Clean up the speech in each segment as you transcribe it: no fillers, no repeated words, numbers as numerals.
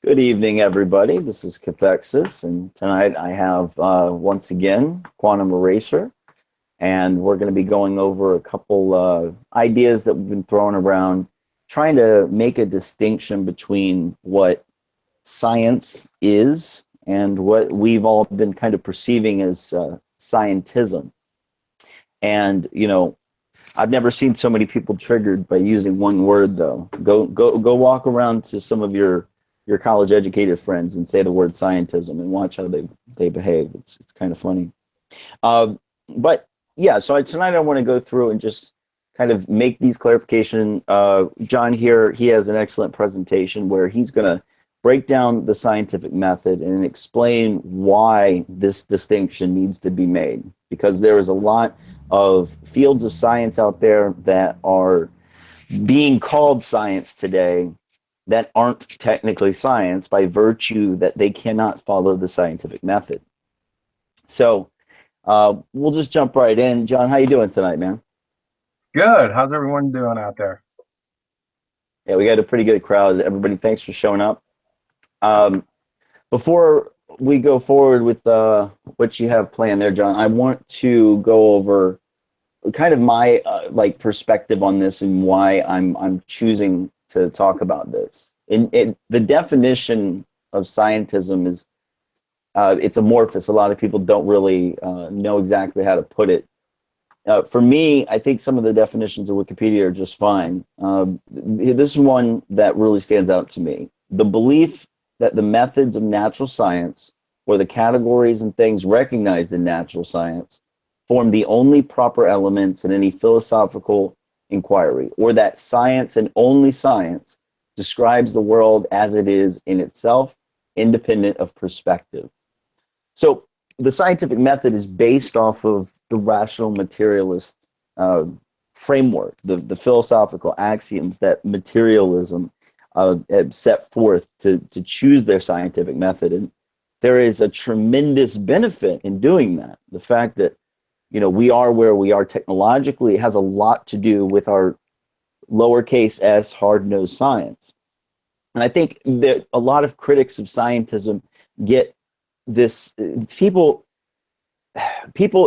Good evening, everybody. This is Cathexis, and tonight I have, once again, QuantumEraser, and we're going to be going over a couple ideas that we've been throwing around, trying to make a distinction between what science is and what we've all been kind of perceiving as scientism. And, I've never seen so many people triggered by using one word, though. Go walk around to some of your college educated friends and say the word scientism and watch how they behave. It's kind of funny. But yeah, so tonight I want to go through and just kind of make these clarification. John here, he has an excellent presentation where he's going to break down the scientific method and explain why this distinction needs to be made, because there is a lot of fields of science out there that are being called science today that aren't technically science by virtue that they cannot follow the scientific method. So we'll just jump right in. John, how you doing tonight, man? Good. How's everyone doing out there? Yeah, we got a pretty good crowd. Everybody, thanks for showing up. Before we go forward with what you have planned there, John, I want to go over kind of my perspective on this and why I'm choosing to talk about this. The definition of scientism is it's amorphous. A lot of people don't really know exactly how to put it. For me, I think some of the definitions of Wikipedia are just fine. This is one that really stands out to me. The belief that the methods of natural science, or the categories and things recognized in natural science, form the only proper elements in any philosophical inquiry, or that science and only science describes the world as it is in itself, independent of perspective. So the scientific method is based off of the rational materialist framework, the philosophical axioms that materialism have set forth to choose their scientific method. And there is a tremendous benefit in doing that. The fact that we are where we are technologically has a lot to do with our lowercase s hard-nosed science. And I think that a lot of critics of scientism get this, people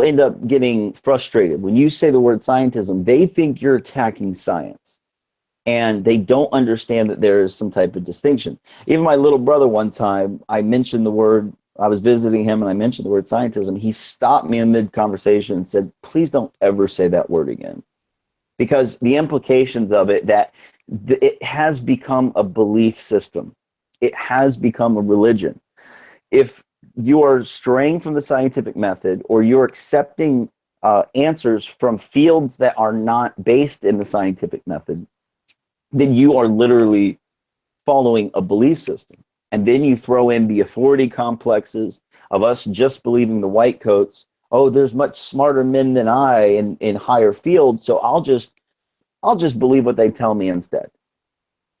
end up getting frustrated. When you say the word scientism, they think you're attacking science. And they don't understand that there is some type of distinction. Even my little brother, one time, I was visiting him and I mentioned the word scientism. He stopped me in mid-conversation and said, please don't ever say that word again. Because the implications of it, that it has become a belief system. It has become a religion. If you are straying from the scientific method, or you're accepting answers from fields that are not based in the scientific method, then you are literally following a belief system. And then you throw in the authority complexes of us just believing the white coats. Oh, there's much smarter men than I in higher fields, so I'll just believe what they tell me instead.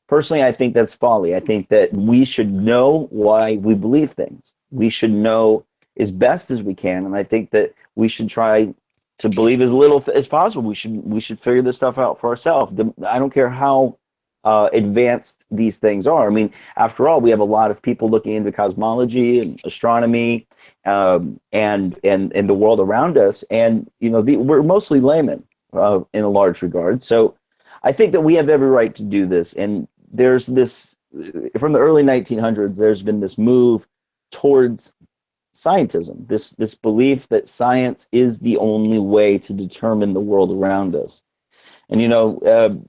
Personally, I think that's folly. I think that we should know why we believe things. We should know as best as we can, and I think that we should try to believe as little as possible. We should figure this stuff out for ourselves. I don't care how advanced these things are. I mean, after all, we have a lot of people looking into cosmology and astronomy and the world around us, and we're mostly laymen in a large regard. So I think that we have every right to do this. And there's this, from the early 1900s, there's been this move towards scientism, this belief that science is the only way to determine the world around us. And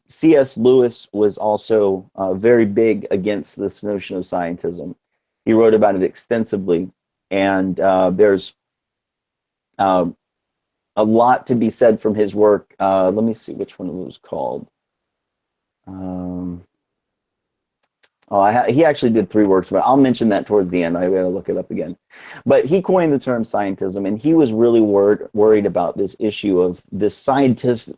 C.S. Lewis was also very big against this notion of scientism. He wrote about it extensively, and there's a lot to be said from his work. Let me see which one it was called. He actually did 3 works, but I'll mention that towards the end. I gotta look it up again. But he coined the term scientism, and he was really worried about this issue of this scientist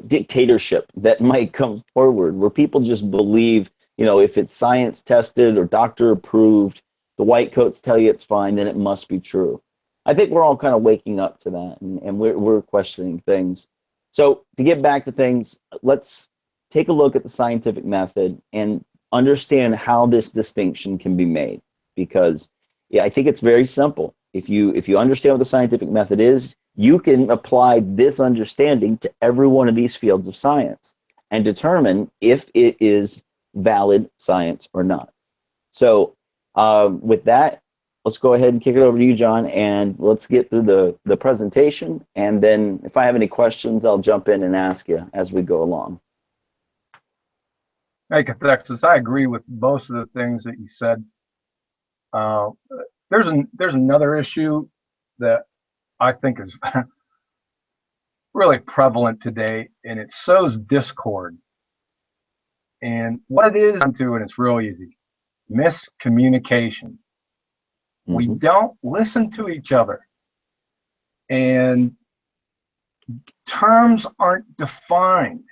dictatorship that might come forward, where people just believe, if it's science tested or doctor approved, the white coats tell you it's fine, then it must be true. I think we're all kind of waking up to that, and we're questioning things. So to get back to things, let's take a look at the scientific method and understand how this distinction can be made, because yeah, I think it's very simple. If you understand what the scientific method is, you can apply this understanding to every one of these fields of science and determine if it is valid science or not. So with that, let's go ahead and kick it over to you, John, and let's get through the presentation. And then if I have any questions, I'll jump in and ask you as we go along. Hey, Cathexis, I agree with most of the things that you said. There's another issue that I think is really prevalent today, and it sows discord. And what it is to, and it's real easy, miscommunication. We don't listen to each other, and terms aren't defined.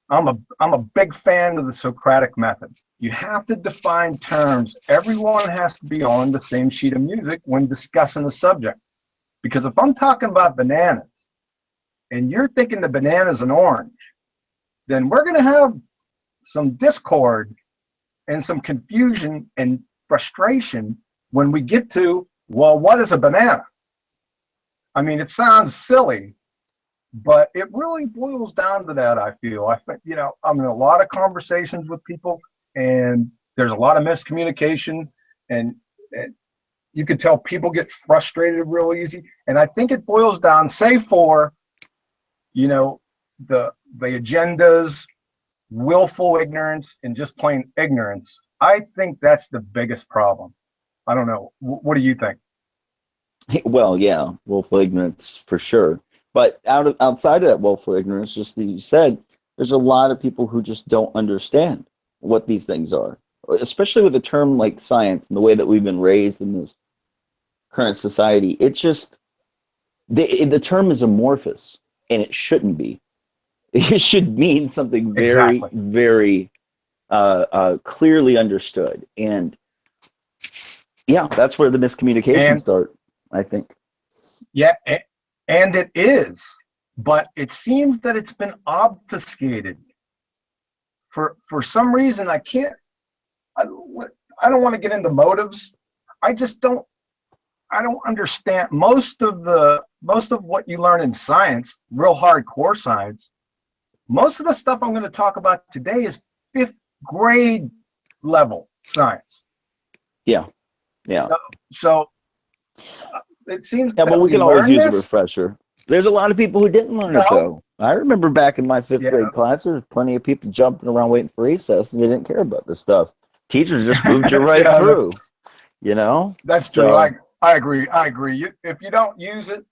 I'm a big fan of the Socratic method. You have to define terms. Everyone has to be on the same sheet of music when discussing a subject. Because if I'm talking about bananas and you're thinking the banana's an orange, then we're going to have some discord and some confusion and frustration when we get to, well, what is a banana? I mean, it sounds silly, but it really boils down to that, I feel. I think, I'm in a lot of conversations with people, and there's a lot of miscommunication, and you can tell people get frustrated real easy. And I think it boils down, say for, the agendas, willful ignorance, and just plain ignorance. I think that's the biggest problem. I don't know. What do you think? Well, yeah, willful ignorance for sure. But outside of that willful ignorance, just as you said, there's a lot of people who just don't understand what these things are, especially with a term like science and the way that we've been raised in this current society. It's just, the term is amorphous, and it shouldn't be. It should mean something very, Exactly. very clearly understood. And yeah, that's where the miscommunications start, I think. Yeah, and it is, but it seems that it's been obfuscated. For some reason, I don't want to get into motives. I don't understand most of what you learn in science, real hardcore science. Most of the stuff I'm going to talk about today is 5th grade level science. Yeah. So it seems yeah, that but we can always use this. a refresher. There's a lot of people who didn't learn it, though. I remember back in my 5th grade class, there was plenty of people jumping around waiting for recess, and they didn't care about this stuff. Teachers just moved you right through, That's true. So, I agree. If you don't use it,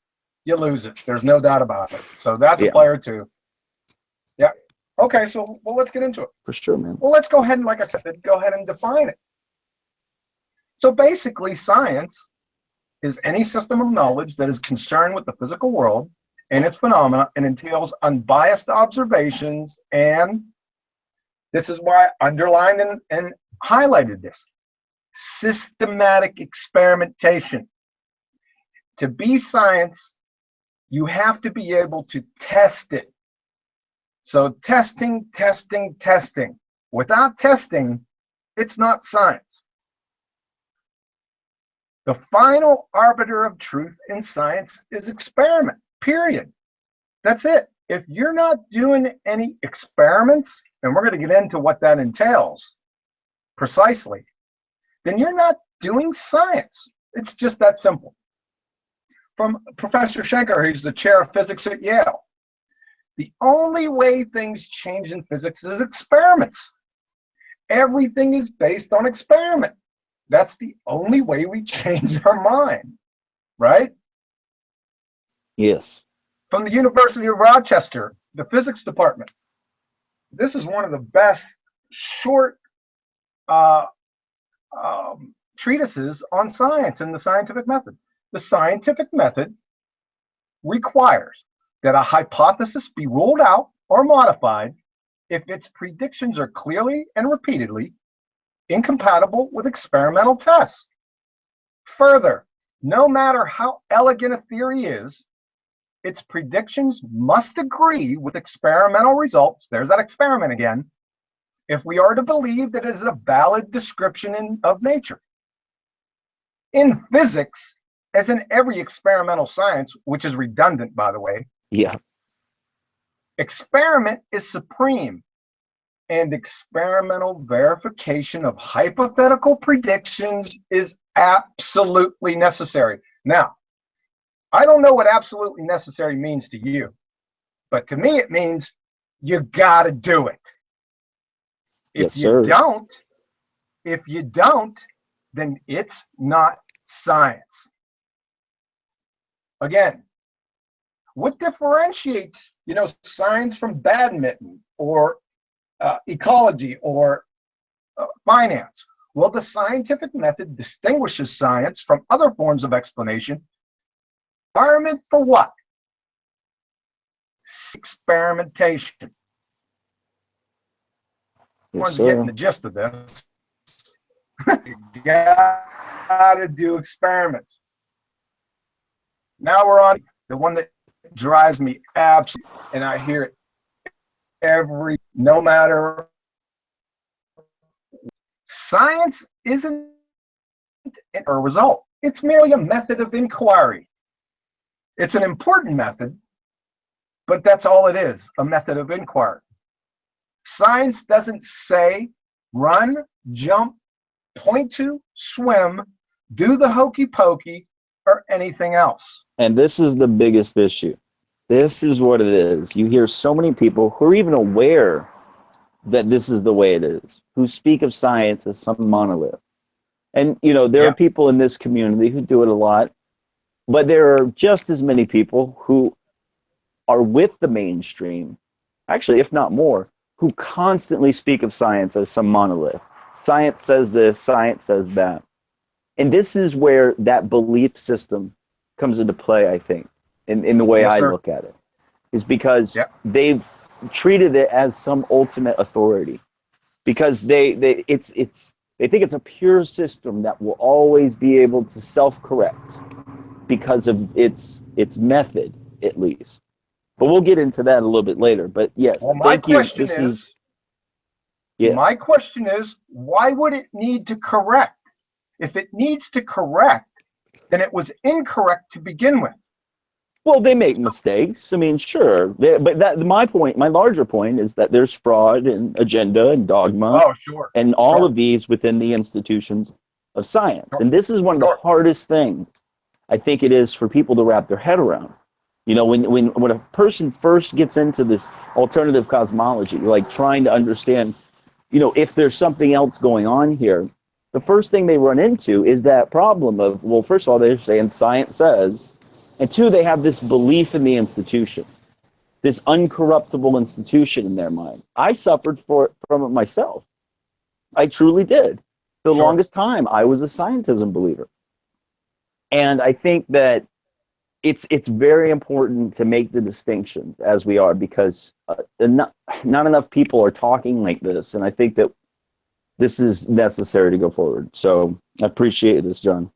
you lose it. There's no doubt about it. So that's a player too. Yeah. Okay, so let's get into it. For sure, man. Well, let's go ahead and, like I said, go ahead and define it. So basically, science is any system of knowledge that is concerned with the physical world and its phenomena and entails unbiased observations, and this is why I underlined and highlighted this, systematic experimentation. To be science, you have to be able to test it. So testing. Without testing, it's not science. The final arbiter of truth in science is experiment, period. That's it. If you're not doing any experiments, and we're going to get into what that entails precisely, then you're not doing science. It's just that simple. From Professor Schenker, who's the chair of physics at Yale, the only way things change in physics is experiments. Everything is based on experiment. That's the only way we change our mind, right? Yes. From the University of Rochester, the physics department. This is one of the best short treatises on science and the scientific method. The scientific method requires that a hypothesis be ruled out or modified if its predictions are clearly and repeatedly incompatible with experimental tests. Further, no matter how elegant a theory is, its predictions must agree with experimental results, there's that experiment again, if we are to believe that it is a valid description of nature. In physics, as in every experimental science, which is redundant, by the way, Yeah. experiment is supreme, and experimental verification of hypothetical predictions is absolutely necessary. Now, I don't know what absolutely necessary means to you, but to me it means you got to do it. Yes, If you sir. don't, then it's not science. Again, what differentiates, science from badminton or ecology or finance? Well, the scientific method distinguishes science from other forms of explanation. Environment for what? Experimentation. Yes, Once getting sir. the gist of this, you gotta do experiments. Now we're on the one that drives me absolutely, and I hear it no matter. Science isn't a result. It's merely a method of inquiry. It's an important method, but that's all it is, a method of inquiry. Science doesn't say run, jump, point to, swim, do the hokey pokey, or anything else. And this is the biggest issue. This is what it is. You hear so many people who are even aware that this is the way it is, who speak of science as some monolith. And, there are Yeah, people in this community who do it a lot, but there are just as many people who are with the mainstream, actually, if not more, who constantly speak of science as some monolith. Science says this, science says that. And this is where that belief system comes into play, I think, in the way yes, I sir. look at it, is because Yeah, they've treated it as some ultimate authority, because they think it's a pure system that will always be able to self-correct because of its method, at least. But we'll get into that a little bit later. But yes, well, thank you. This is yes. my question is, why would it need to correct? If it needs to correct, then it was incorrect to begin with. Well, they make mistakes. I mean, sure, but my larger point is that there's fraud and agenda and dogma Oh, sure, and all sure, of these within the institutions of science. sure, And this is one of the sure. hardest things I think it is for people to wrap their head around. When a person first gets into this alternative cosmology, like trying to understand, if there's something else going on here, the first thing they run into is that problem of, well, first of all, they're saying science says, and two, they have this belief in the institution, this uncorruptible institution in their mind. I suffered from it myself. I truly did. The Sure. longest time, I was a scientism believer. And I think that it's very important to make the distinctions as we are, because not enough people are talking like this. And I think that this is necessary to go forward. So I appreciate this, John.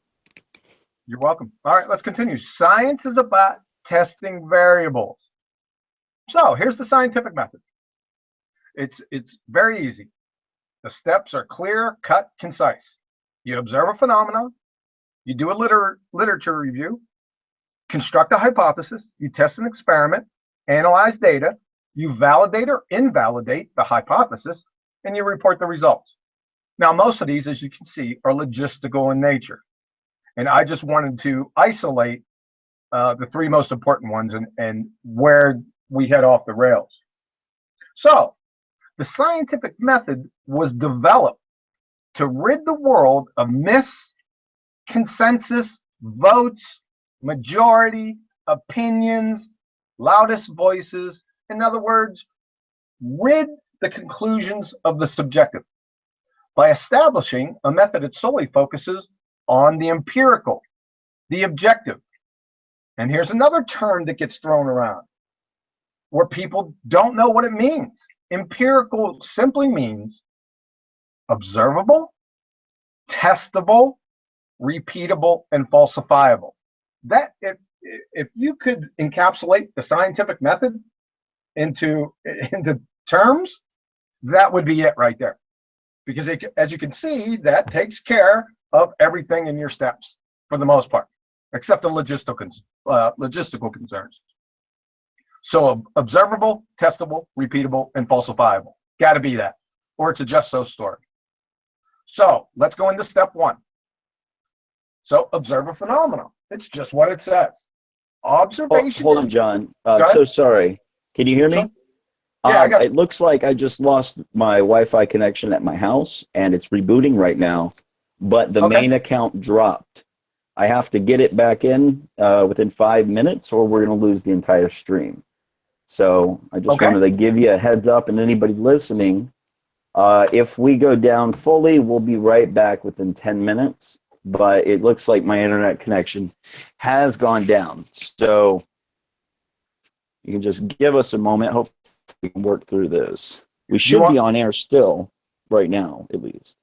You're welcome. All right, let's continue. Science is about testing variables. So here's the scientific method. It's very easy. The steps are clear, cut, concise. You observe a phenomenon, you do a literature review, construct a hypothesis, you test an experiment, analyze data, you validate or invalidate the hypothesis, and you report the results. Now, most of these, as you can see, are logistical in nature. And I just wanted to isolate the three most important ones and where we head off the rails. So, the scientific method was developed to rid the world of myths, consensus, votes, majority, opinions, loudest voices. In other words, rid the conclusions of the subjective by establishing a method that solely focuses on the empirical, the objective. And here's another term that gets thrown around where people don't know what it means. Empirical simply means observable, testable, repeatable, and falsifiable. That if you could encapsulate the scientific method into terms, That would be it right there. Because as you can see, that takes care of everything in your steps for the most part, except the logistical concerns. So observable, testable, repeatable, and falsifiable. Got to be that, or it's a just so story. So let's go into step one. So observe a phenomenon. It's just what it says. Observation. Hold on, John. Go ahead. So sorry. Can you hear me? Sure. Yeah, I got it looks like I just lost my Wi-Fi connection at my house, and it's rebooting right now, but the main account dropped. I have to get it back in within 5 minutes, or we're going to lose the entire stream. So I just wanted to give you a heads up, and anybody listening, if we go down fully, we'll be right back within 10 minutes, but it looks like my internet connection has gone down. So you can just give us a moment. Hopefully we can work through this. We should be on air still right now, at least.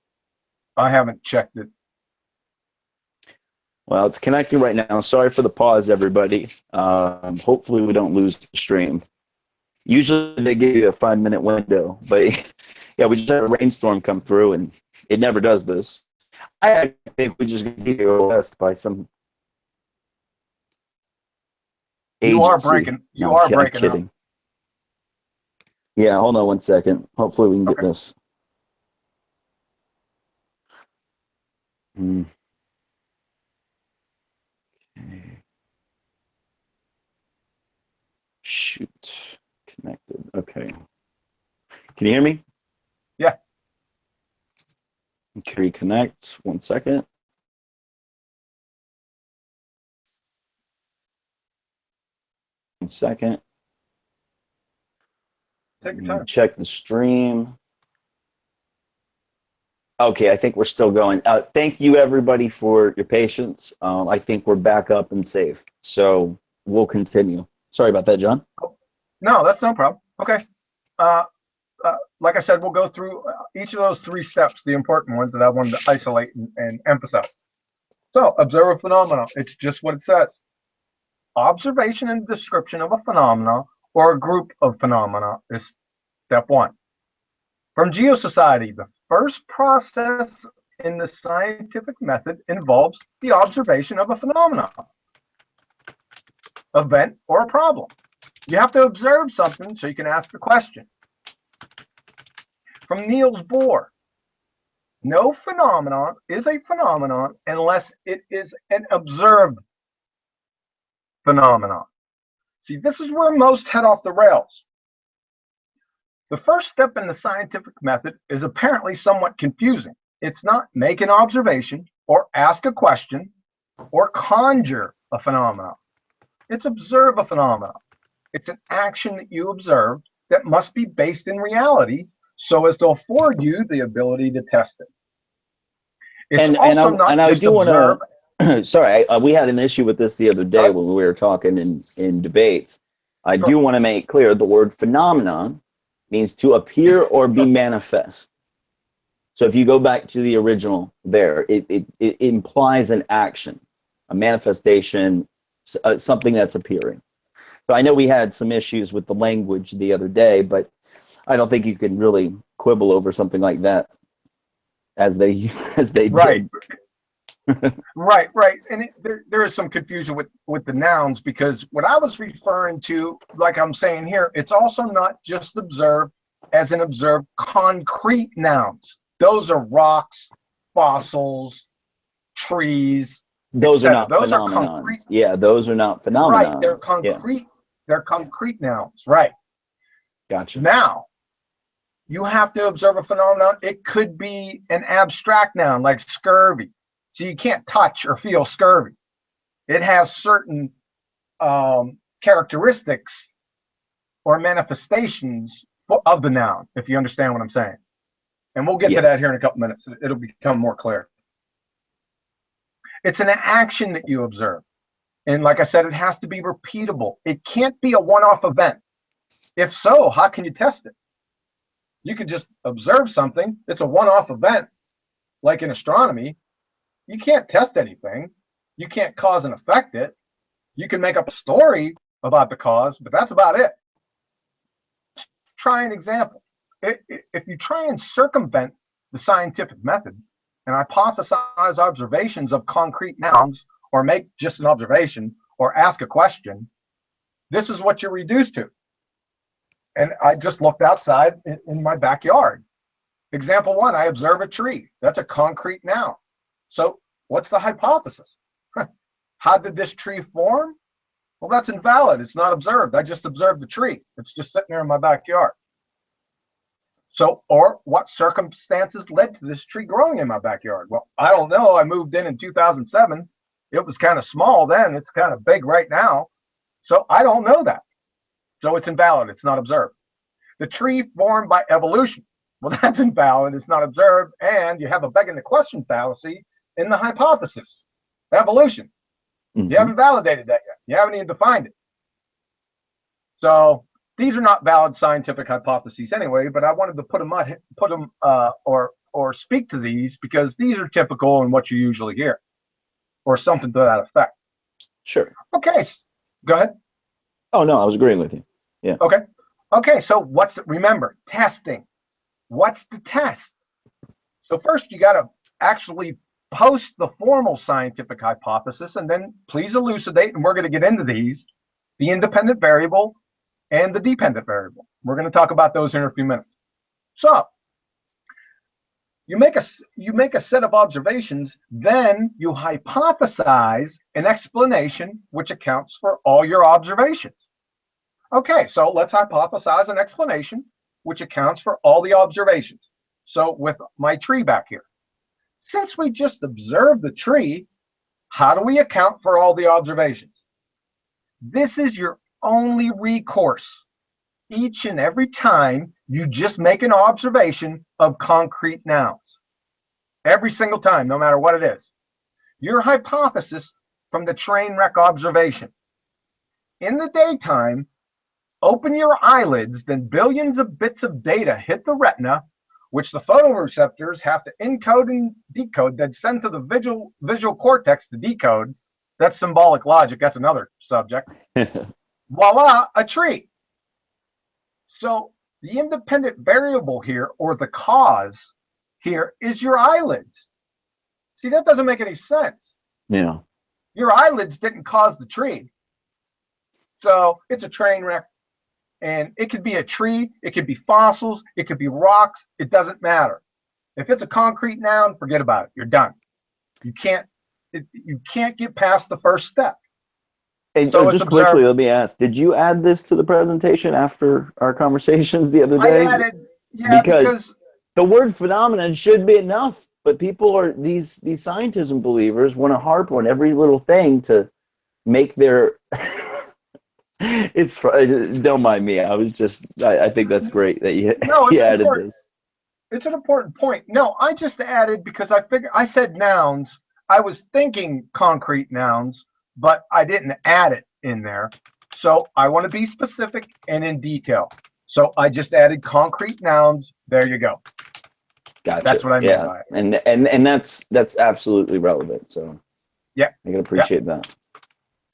I haven't checked it. Well, it's connecting right now. Sorry for the pause, everybody. Hopefully we don't lose the stream. Usually they give you a 5-minute window, but yeah, we just had a rainstorm come through, and it never does this. I think we just get OS by some agency. You are breaking. I'm kidding. Up. Yeah, hold on one second. Hopefully we can get this. Okay. Shoot. Connected. Okay. Can you hear me? Yeah. Okay, reconnect. 1 second. One second. Take your time. Check the stream. Okay, I think we're still going. Thank you, everybody, for your patience. I think we're back up and safe. So we'll continue. Sorry about that, John. No, that's no problem. Okay. Like I said, we'll go through each of those 3 steps, the important ones that I wanted to isolate and emphasize. So, observe a phenomenon. It's just what it says. Observation and description of a phenomenon or a group of phenomena is step 1. From Geosociety, the first process in the scientific method involves the observation of a phenomenon, event, or a problem. You have to observe something so you can ask the question. From Niels Bohr, no phenomenon is a phenomenon unless it is an observed phenomenon. See, this is where most head off the rails. The first step in the scientific method is apparently somewhat confusing. It's not make an observation or ask a question or conjure a phenomenon. It's observe a phenomenon. It's an action that you observe that must be based in reality so as to afford you the ability to test it. It's also not just observe. Sorry, we had an issue with this the other day when we were talking in debates. I do want to make clear the word phenomenon means to appear or be manifest. So if you go back to the original there, it implies an action, a manifestation, something that's appearing. So I know we had some issues with the language the other day, but I don't think you can really quibble over something like that as they did. Right. And there is some confusion with the nouns, because what I was referring to, like I'm saying here, it's also not just observed as an observed concrete nouns. Those are rocks, fossils, trees. Those are not phenomenons. Yeah, those are not phenomenons. Right, they're concrete. Yeah. They're concrete nouns. Right. Gotcha. Now, you have to observe a phenomenon. It could be an abstract noun like scurvy. So you can't touch or feel scurvy. It has certain characteristics or manifestations of the noun, if you understand what I'm saying. And we'll get to that here in a couple minutes. It'll become more clear. It's an action that you observe. And like I said, it has to be repeatable. It can't be a one-off event. If so, how can you test it? You could just observe something. It's a one-off event, like in astronomy. You can't test anything. You can't cause and effect it. You can make up a story about the cause, but that's about it. Try an example. if you try and circumvent the scientific method and hypothesize observations of concrete nouns, or make just an observation, or ask a question, this is what you're reduced to. And I just looked outside in my backyard. Example one, I observe a tree. That's a concrete noun. So what's the hypothesis? How did this tree form? Well, that's invalid. It's not observed. I just observed the tree. It's just sitting there in my backyard. So, or what circumstances led to this tree growing in my backyard? Well, I don't know. I moved in 2007. It was kind of small then. It's kind of big right now. So I don't know that. So it's invalid. It's not observed. The tree formed by evolution. Well, that's invalid. It's not observed. And you have a begging the question fallacy in the hypothesis. Evolution. You haven't validated that yet. You haven't even defined it. So these are not valid scientific hypotheses anyway, but I wanted to put them or speak to these because these are typical in what you usually hear, or something to that effect. Sure. Okay, go ahead. Oh no, I was agreeing with you. Yeah. Okay. So remember, testing. What's the test? So first you got to actually post the formal scientific hypothesis, and then please elucidate, and we're going to get into these, the independent variable and the dependent variable. We're going to talk about those in a few minutes. So you make a set of observations, then you hypothesize an explanation which accounts for all your observations. Okay, so let's hypothesize an explanation which accounts for all the observations. So with my tree back here, since we just observed the tree, how do we account for all the observations? This is your only recourse. Each and every time you just make an observation of concrete nouns. Every single time, no matter what it is. Your hypothesis from the train wreck observation. In the daytime, open your eyelids, then billions of bits of data hit the retina, which the photoreceptors have to encode and decode, then send to the visual cortex to decode. That's symbolic logic. That's another subject. Voila, a tree. So the independent variable here, or the cause here, is your eyelids. See, that doesn't make any sense. Yeah. Your eyelids didn't cause the tree. So it's a train wreck. And it could be a tree, it could be fossils, it could be rocks, it doesn't matter. If it's a concrete noun, forget about it. You're done. You can't get past the first step. And so just quickly, let me ask, did you add this to the presentation after our conversations the other day? I added, yeah, because the word phenomenon should be enough, but people are, these scientism believers want to harp on every little thing to make their it's, don't mind me. I think that's great that you added this. It's an important point. No, I just added because I said nouns. I was thinking concrete nouns, but I didn't add it in there. So I want to be specific and in detail. So I just added concrete nouns. There you go. Gotcha. That's what I meant by it. And that's absolutely relevant. So yeah, I can appreciate that.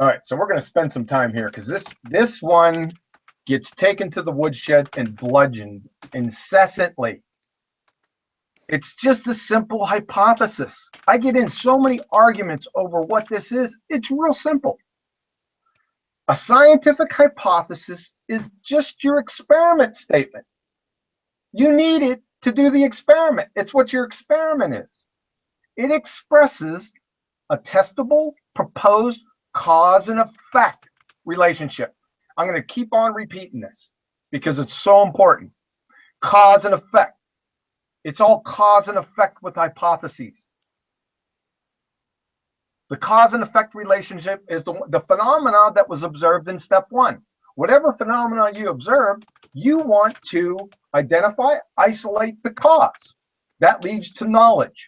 All right, so we're going to spend some time here because this one gets taken to the woodshed and bludgeoned incessantly. It's just a simple hypothesis. I get in so many arguments over what this is. It's real simple. A scientific hypothesis is just your experiment statement. You need it to do the experiment. It's what your experiment is. It expresses a testable, proposed cause and effect relationship. I'm going to keep on repeating this because it's so important. Cause and effect. It's all cause and effect with hypotheses. The cause and effect relationship is the phenomena that was observed in step one. Whatever phenomena you observe, you want to identify, isolate the cause. That leads to knowledge.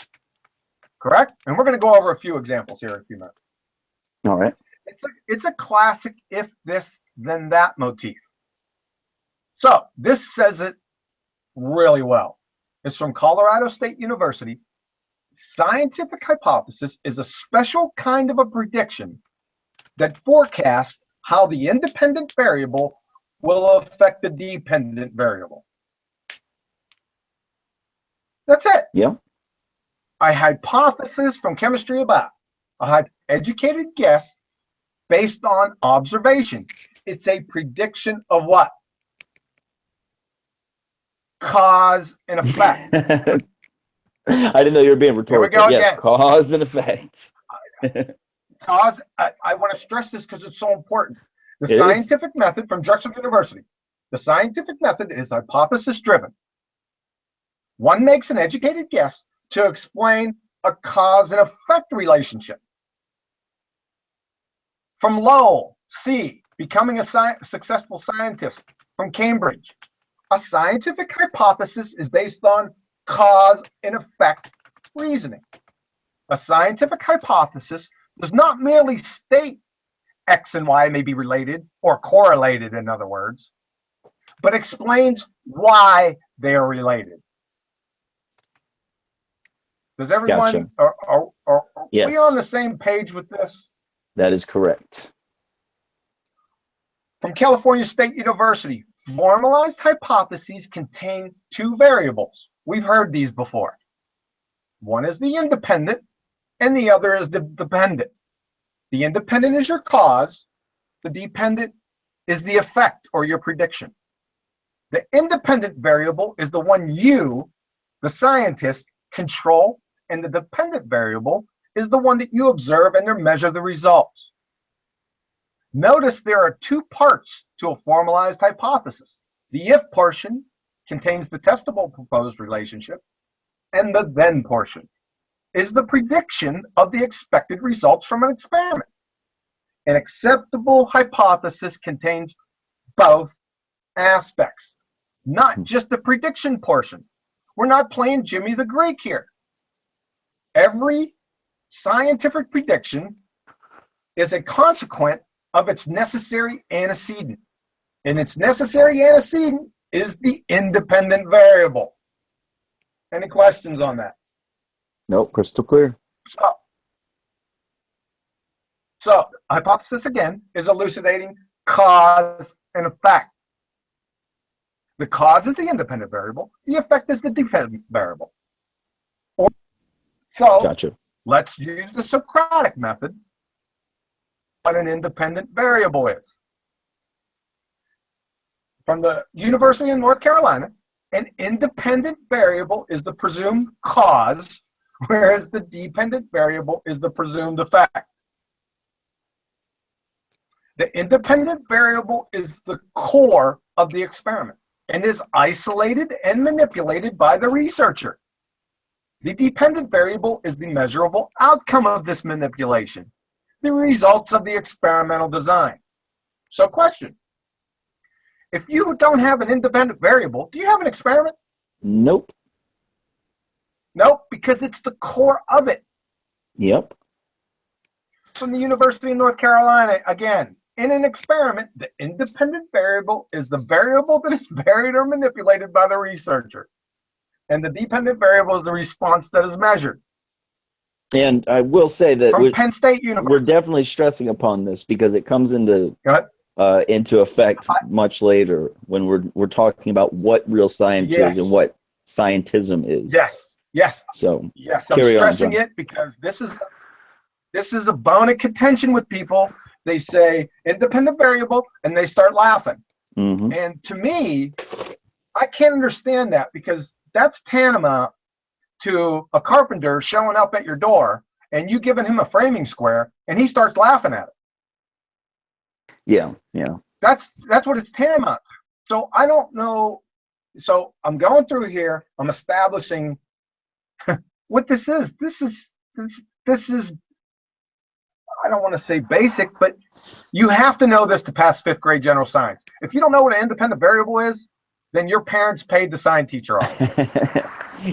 Correct? And we're going to go over a few examples here in a few minutes. All right. It's a classic if this, then that motif. So this says it really well. It's from Colorado State University. Scientific hypothesis is a special kind of a prediction that forecasts how the independent variable will affect the dependent variable. That's it. Yeah. A hypothesis from chemistry about a educated guess based on observation. It's a prediction of what? Cause and effect. I didn't know you were being Here we rhetorical. go Yes, again. cause and effect. Cause, I want to stress this because it's so important. The It is. scientific method from Drexel University, the scientific method is hypothesis driven. One makes an educated guess to explain a cause and effect relationship. From Lowell, C, becoming a successful scientist, from Cambridge. A scientific hypothesis is based on cause and effect reasoning. A scientific hypothesis does not merely state X and Y may be related or correlated, in other words, but explains why they are related. Does everyone, Gotcha. are we on the Yes, same page with this? that is correct. From California State University, formalized hypotheses contain two variables. We've heard these before. One is the independent and the other is the dependent. The independent is your cause. The dependent is the effect or your prediction. The independent variable is the one you, the scientist, control, and the dependent variable is the one that you observe and measure the results. Notice there are two parts to a formalized hypothesis. The if portion contains the testable proposed relationship, and the then portion is the prediction of the expected results from an experiment. An acceptable hypothesis contains both aspects, not just the prediction portion. We're not playing Jimmy the Greek here. Every scientific prediction is a consequent of its necessary antecedent. And its necessary antecedent is the independent variable. Any questions on that? Nope, crystal clear. So hypothesis again is elucidating cause and effect. The cause is the independent variable. The effect is the dependent variable. So Gotcha. let's use the Socratic method. What an independent variable is. From the University of North Carolina, an independent variable is the presumed cause, whereas the dependent variable is the presumed effect. The independent variable is the core of the experiment and is isolated and manipulated by the researcher. The dependent variable is the measurable outcome of this manipulation, the results of the experimental design. So question, if you don't have an independent variable, do you have an experiment? Nope. Nope, because it's the core of it. Yep. From the University of North Carolina, again, in an experiment, the independent variable is the variable that is varied or manipulated by the researcher. And the dependent variable is the response that is measured. And I will say that From Penn State University. we're definitely stressing upon this because it comes into effect much later when we're talking about what real science is and what scientism is. Yes. So yes, I'm stressing it because this is a bone of contention with people. They say independent variable and they start laughing. Mm-hmm. And to me, I can't understand that because that's tantamount to a carpenter showing up at your door and you giving him a framing square and he starts laughing at it. Yeah. That's what it's tantamount to. So I don't know. So I'm going through here. I'm establishing what this is. This is I don't want to say basic, but you have to know this to pass 5th grade general science. If you don't know what an independent variable is, then your parents paid the science teacher off.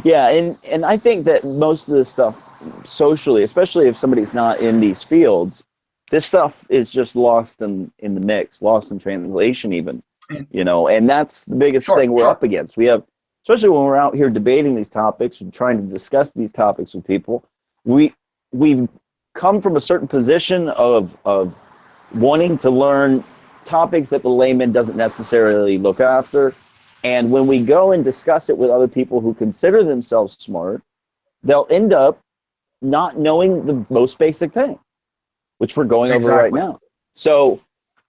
Yeah, and I think that most of this stuff socially, especially if somebody's not in these fields, this stuff is just lost in the mix, lost in translation even, and that's the biggest thing we're up against. We have, especially when we're out here debating these topics and trying to discuss these topics with people, we've come from a certain position of wanting to learn topics that the layman doesn't necessarily look after, And when we go and discuss it with other people who consider themselves smart, they'll end up not knowing the most basic thing, which we're going over right Exactly. now. So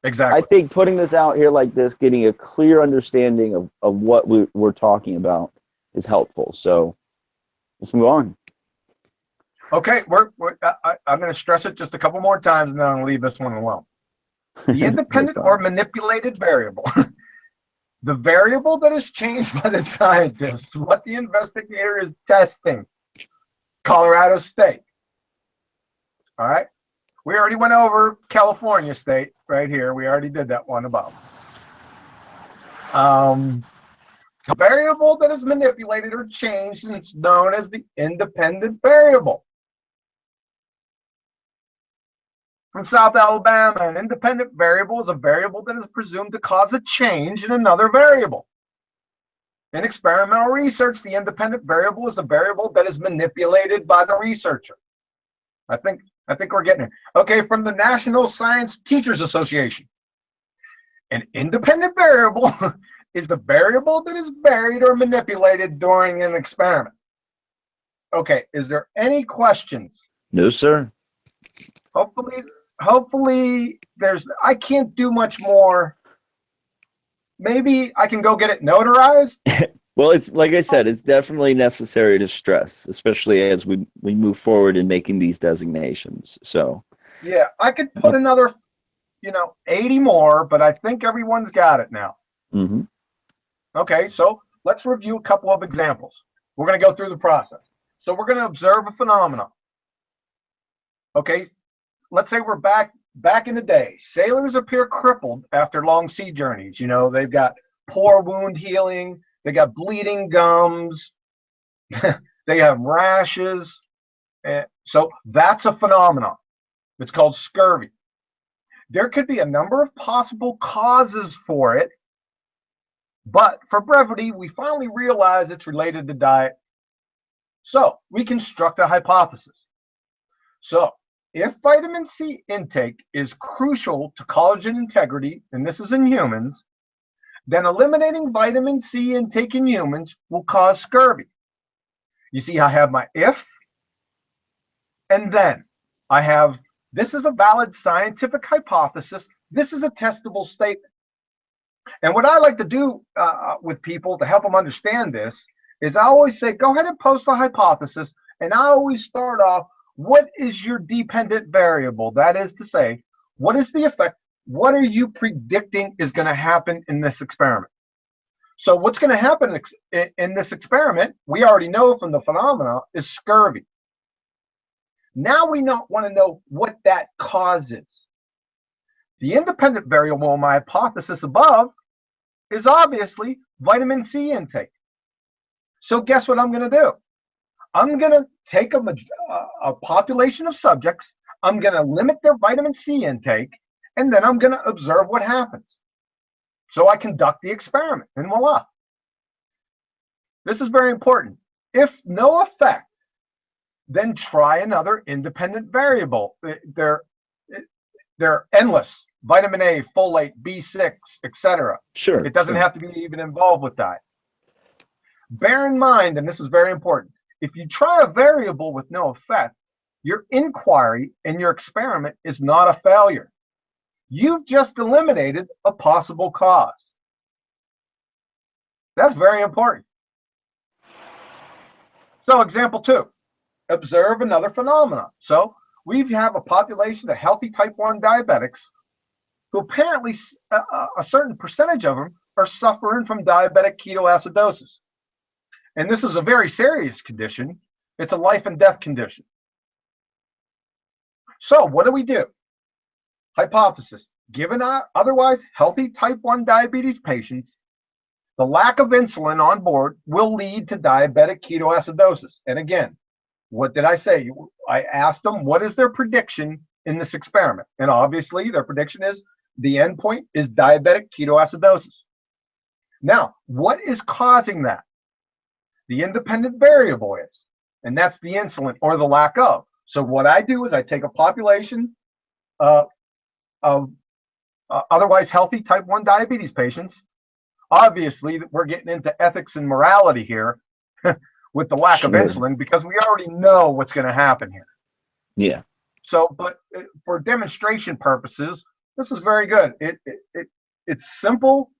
I Exactly. think putting this out here like this, getting a clear understanding of what we're talking about is helpful. So let's move on. Okay, I'm going to stress it just a couple more times, and then I'm going to leave this one alone. The No independent or problem. manipulated variable, the variable that is changed by the scientist, what the investigator is testing. Colorado State. All right. We already went over California State right here. We already did that one above. The variable that is manipulated or changed is known as the independent variable. From South Alabama, an independent variable is a variable that is presumed to cause a change in another variable. In experimental research, the independent variable is a variable that is manipulated by the researcher. I think we're getting it. Okay, from the National Science Teachers Association. An independent variable is the variable that is varied or manipulated during an experiment. Okay, is there any questions? No, sir. Hopefully I can't do much more. Maybe I can go get it notarized. Well, it's like I said, it's definitely necessary to stress, especially as we move forward in making these designations. So Yeah, I could put another, 80 more, but I think everyone's got it now. mm-hmm. Okay, so let's review a couple of examples. We're going to go through the process. So we're going to observe a phenomenon. Okay, let's say we're back in the day. Sailors appear crippled after long sea journeys. They've got poor wound healing. They got bleeding gums. They have rashes. So that's a phenomenon. It's called scurvy. There could be a number of possible causes for it, but for brevity, we finally realize it's related to diet. So we construct a hypothesis. So if vitamin C intake is crucial to collagen integrity, and this is in humans, then eliminating vitamin C intake in humans will cause scurvy. You see, I have my if, and then I have, this is a valid scientific hypothesis. This is a testable statement. And what I like to do with people to help them understand this is I always say, go ahead and post a hypothesis. And I always start off, what is your dependent variable? That is to say, what is the effect? What are you predicting is going to happen in this experiment? So what's going to happen in this experiment, we already know from the phenomena, is scurvy. Now we want to know what that causes. The independent variable in my hypothesis above is obviously vitamin C intake. So guess what I'm going to do? I'm going to take a population of subjects. I'm going to limit their vitamin C intake, and then I'm going to observe what happens. So I conduct the experiment, and voila. This is very important. If no effect, then try another independent variable. They're endless. Vitamin A, folate, B6, etc. Sure. It doesn't have to be even involved with diet. Bear in mind, and this is very important, if you try a variable with no effect, your inquiry and your experiment is not a failure. You've just eliminated a possible cause. That's very important. So example 2, observe another phenomenon. So we have a population of healthy type 1 diabetics who apparently a certain percentage of them are suffering from diabetic ketoacidosis. And this is a very serious condition. It's a life and death condition. So what do? Hypothesis. Given otherwise healthy type 1 diabetes patients, the lack of insulin on board will lead to diabetic ketoacidosis. And again, what did I say? I asked them, what is their prediction in this experiment? And obviously, their prediction is the endpoint is diabetic ketoacidosis. Now, what is causing that? The independent variable is, and that's the insulin or the lack of. So what I do is I take a population of otherwise healthy type 1 diabetes patients. Obviously, we're getting into ethics and morality here with the lack of Sure. insulin, because we already know what's going to happen here. Yeah. So, but for demonstration purposes, this is very good. It's simple,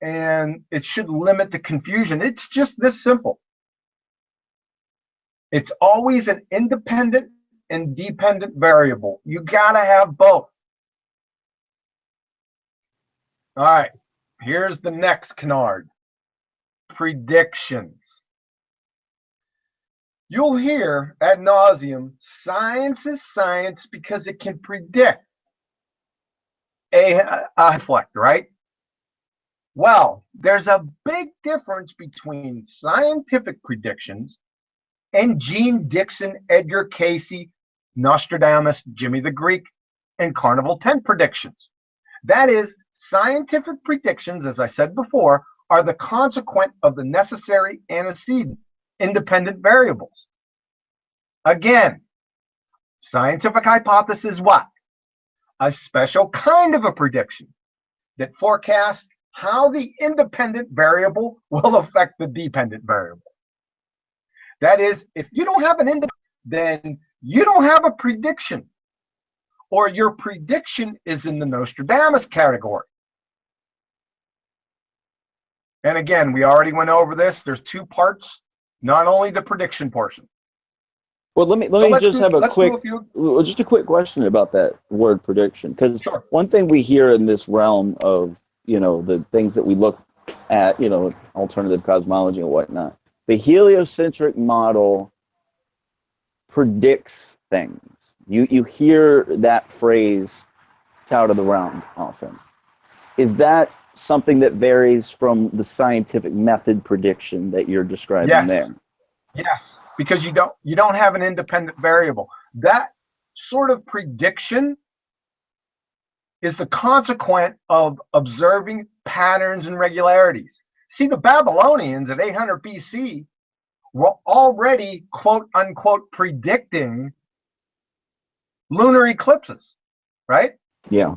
and it should limit the confusion. It's just this simple. It's always an independent and dependent variable. You got to have both. All right, here's the next canard. Predictions. You'll hear ad nauseum, science is science because it can predict a reflect, right? Well, there's a big difference between scientific predictions and Gene Dixon, Edgar Casey, Nostradamus, Jimmy the Greek, and Carnival Tent predictions. That is, scientific predictions, as I said before, are the consequent of the necessary antecedent, independent variables. Again, scientific hypothesis what? A special kind of a prediction that forecasts how the independent variable will affect the dependent variable. That is, if you don't have an independent, then you don't have a prediction, or your prediction is in the Nostradamus category. And again, we already went over this. There's two parts, not only the prediction portion. Well, let me just have just a quick question about that word prediction, because Sure. one thing we hear in this realm of, you know, the things that we look at, you know, alternative cosmology and whatnot, the heliocentric model predicts things. You hear that phrase touted around often. Is that something that varies from the scientific method prediction that you're describing there? Yes, because you don't have an independent variable. That sort of prediction is the consequent of observing patterns and regularities. See, the Babylonians at 800 BC were already, quote unquote, predicting lunar eclipses, right? Yeah.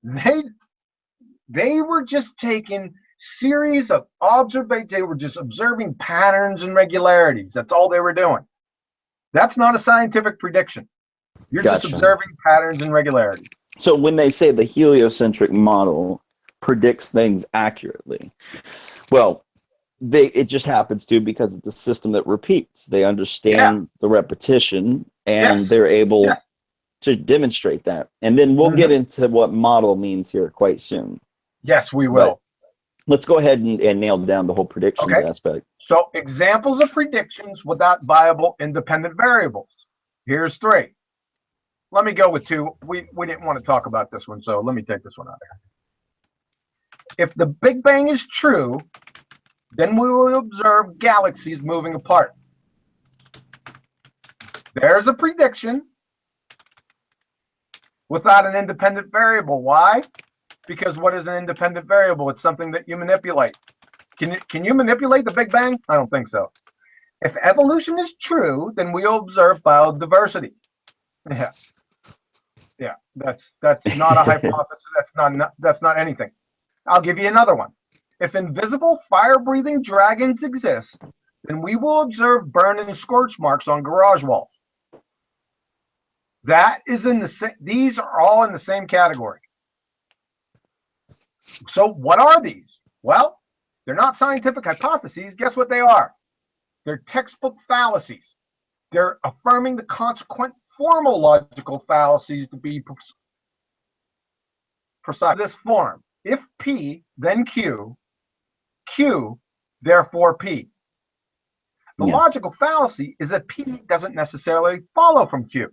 They were just taking series of observations. They were just observing patterns and regularities. That's all they were doing. That's not a scientific prediction. You're just observing patterns and regularities. So when they say the heliocentric model predicts things accurately, well, it just happens to, because it's a system that repeats. They understand the repetition, and they're able to demonstrate that. And then we'll get into what model means here quite soon. Yes, we will. But let's go ahead and nail down the whole predictions aspect. So examples of predictions without viable independent variables. Here's three. Let me go with two. We didn't want to talk about this one, so let me take this one out there. If the Big Bang is true, then we will observe galaxies moving apart. There's a prediction without an independent variable. Why? Because what is an independent variable? It's something that you manipulate. Can you manipulate the Big Bang? I don't think so. If evolution is true, then we observe biodiversity. Yeah, that's not a hypothesis. That's not anything. I'll give you another one. If invisible fire-breathing dragons exist, then we will observe burn and scorch marks on garage walls. That is these are all in the same category. So what are these? Well, they're not scientific hypotheses. Guess what they are? They're textbook fallacies. They're affirming the consequent formal logical fallacies to be precise. This form: if P, then Q, Q, therefore P. The logical fallacy is that P doesn't necessarily follow from Q.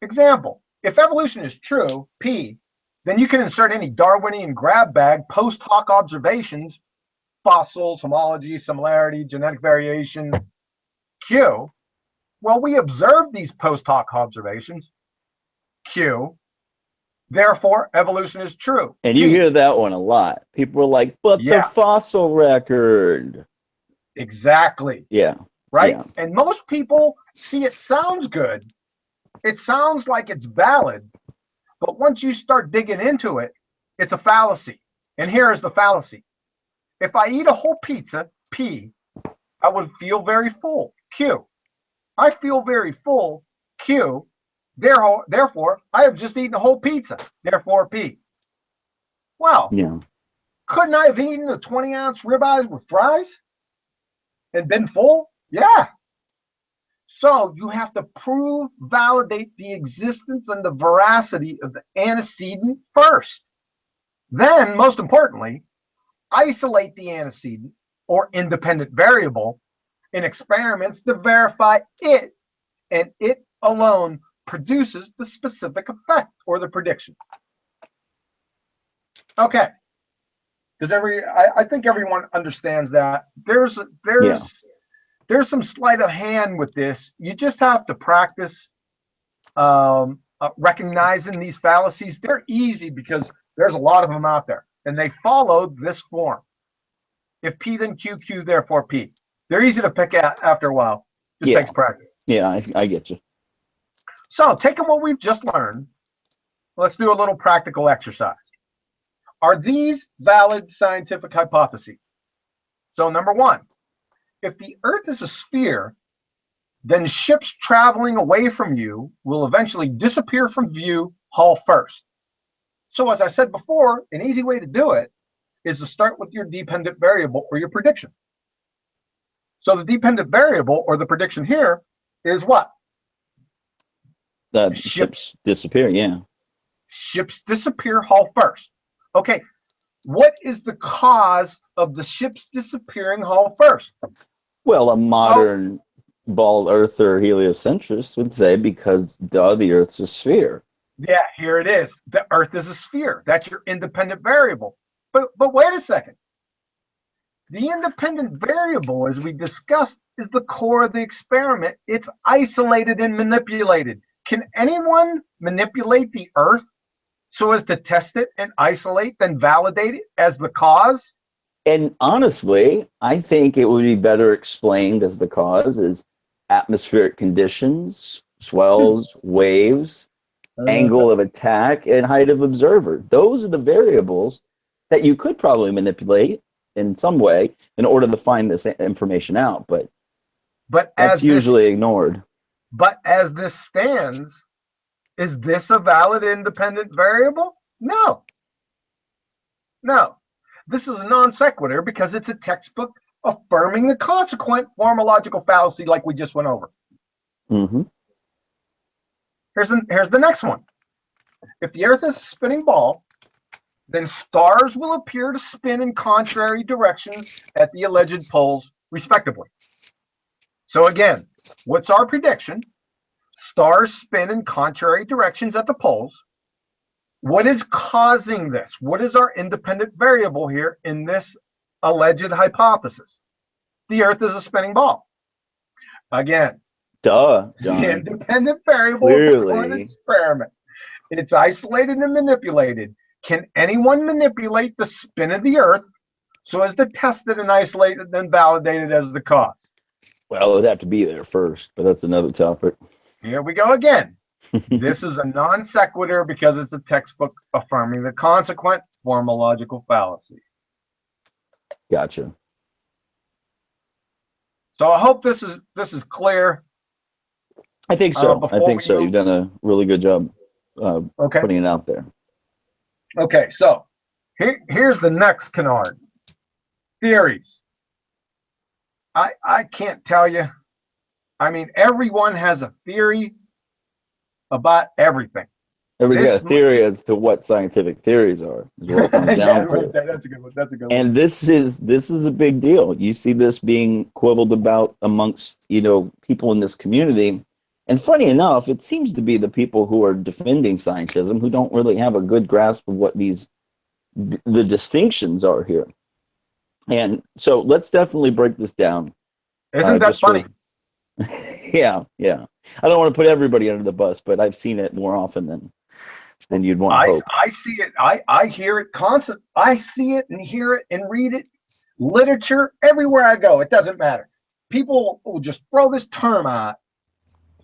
Example: if evolution is true, P, then you can insert any Darwinian grab bag post hoc observations, fossils, homology, similarity, genetic variation. Q, well, we observed these post hoc observations. Q, therefore evolution is true. And you hear that one a lot. People are like, but the fossil record. Exactly. Yeah. Right? Yeah. And most people see it sounds good. It sounds like it's valid. But once you start digging into it, It's a fallacy. And here is the fallacy. If I eat a whole pizza, P, I would feel very full, Q. I feel very full, Q. Therefore, I have just eaten a whole pizza, therefore P. Well, Yeah. couldn't I have eaten a 20-ounce ribeye with fries and been full? Yeah. So you have to prove, validate the existence and the veracity of the antecedent first. Then, most importantly, isolate the antecedent or independent variable in experiments to verify it, and it alone produces the specific effect or the prediction. Okay, because I think everyone understands that. There's some sleight of hand with this. You just have to practice recognizing these fallacies. They're easy because there's a lot of them out there, and they follow this form. If P, then Q, Q, therefore P. They're easy to pick at after a while. Just takes practice. Yeah, I get you. So, taking what we've just learned, let's do a little practical exercise. Are these valid scientific hypotheses? So, number one, if the Earth is a sphere, then ships traveling away from you will eventually disappear from view hull first. So, as I said before, an easy way to do it is to start with your dependent variable or your prediction. So the dependent variable or the prediction here is what? That ships disappear, yeah. Ships disappear hull first. Okay, what is the cause of the ships disappearing hull first? Well, a modern bald earther heliocentrist would say because the Earth's a sphere. Yeah, here it is. The Earth is a sphere. That's your independent variable. But wait a second. The independent variable, as we discussed, is the core of the experiment. It's isolated and manipulated. Can anyone manipulate the Earth so as to test it and isolate, then validate it as the cause? And honestly, I think it would be better explained as the cause is atmospheric conditions, swells, waves, angle of attack, and height of observer. Those are the variables that you could probably manipulate in some way in order to find this information out, but that's usually ignored. But as this stands, is this a valid independent variable? No. No. This is a non sequitur because it's a textbook affirming the consequent formological fallacy like we just went over. Mm-hmm. Here's the next one. If the Earth is a spinning ball, then stars will appear to spin in contrary directions at the alleged poles, respectively. So again, what's our prediction? Stars spin in contrary directions at the poles. What is causing this? What is our independent variable here in this alleged hypothesis? The Earth is a spinning ball. Again, John. The independent variable for the experiment. It's isolated and manipulated. Can anyone manipulate the spin of the Earth so as to test it and isolate it, then validate it as the cause? Well, it would have to be there first, but that's another topic. Here we go again. This is a non sequitur because it's a textbook affirming the consequent formological fallacy. Gotcha. So I hope this is clear. I think so. I think so. You've done a really good job putting it out there. Okay, so here's the next canard. Theories. I can't tell you. I mean, everyone has a theory about everything. Everybody's got a theory as to what scientific theories are. Yeah, right, that's a good one. That's a good one. And this is a big deal. You see this being quibbled about amongst, people in this community. And funny enough, it seems to be the people who are defending scientism who don't really have a good grasp of what the distinctions are here. And so let's definitely break this down. Isn't that funny? Yeah. I don't want to put everybody under the bus, but I've seen it more often than you'd want to hope. I see it. I hear it constant. I see it and hear it and read it. Literature, everywhere I go, it doesn't matter. People will just throw this term out.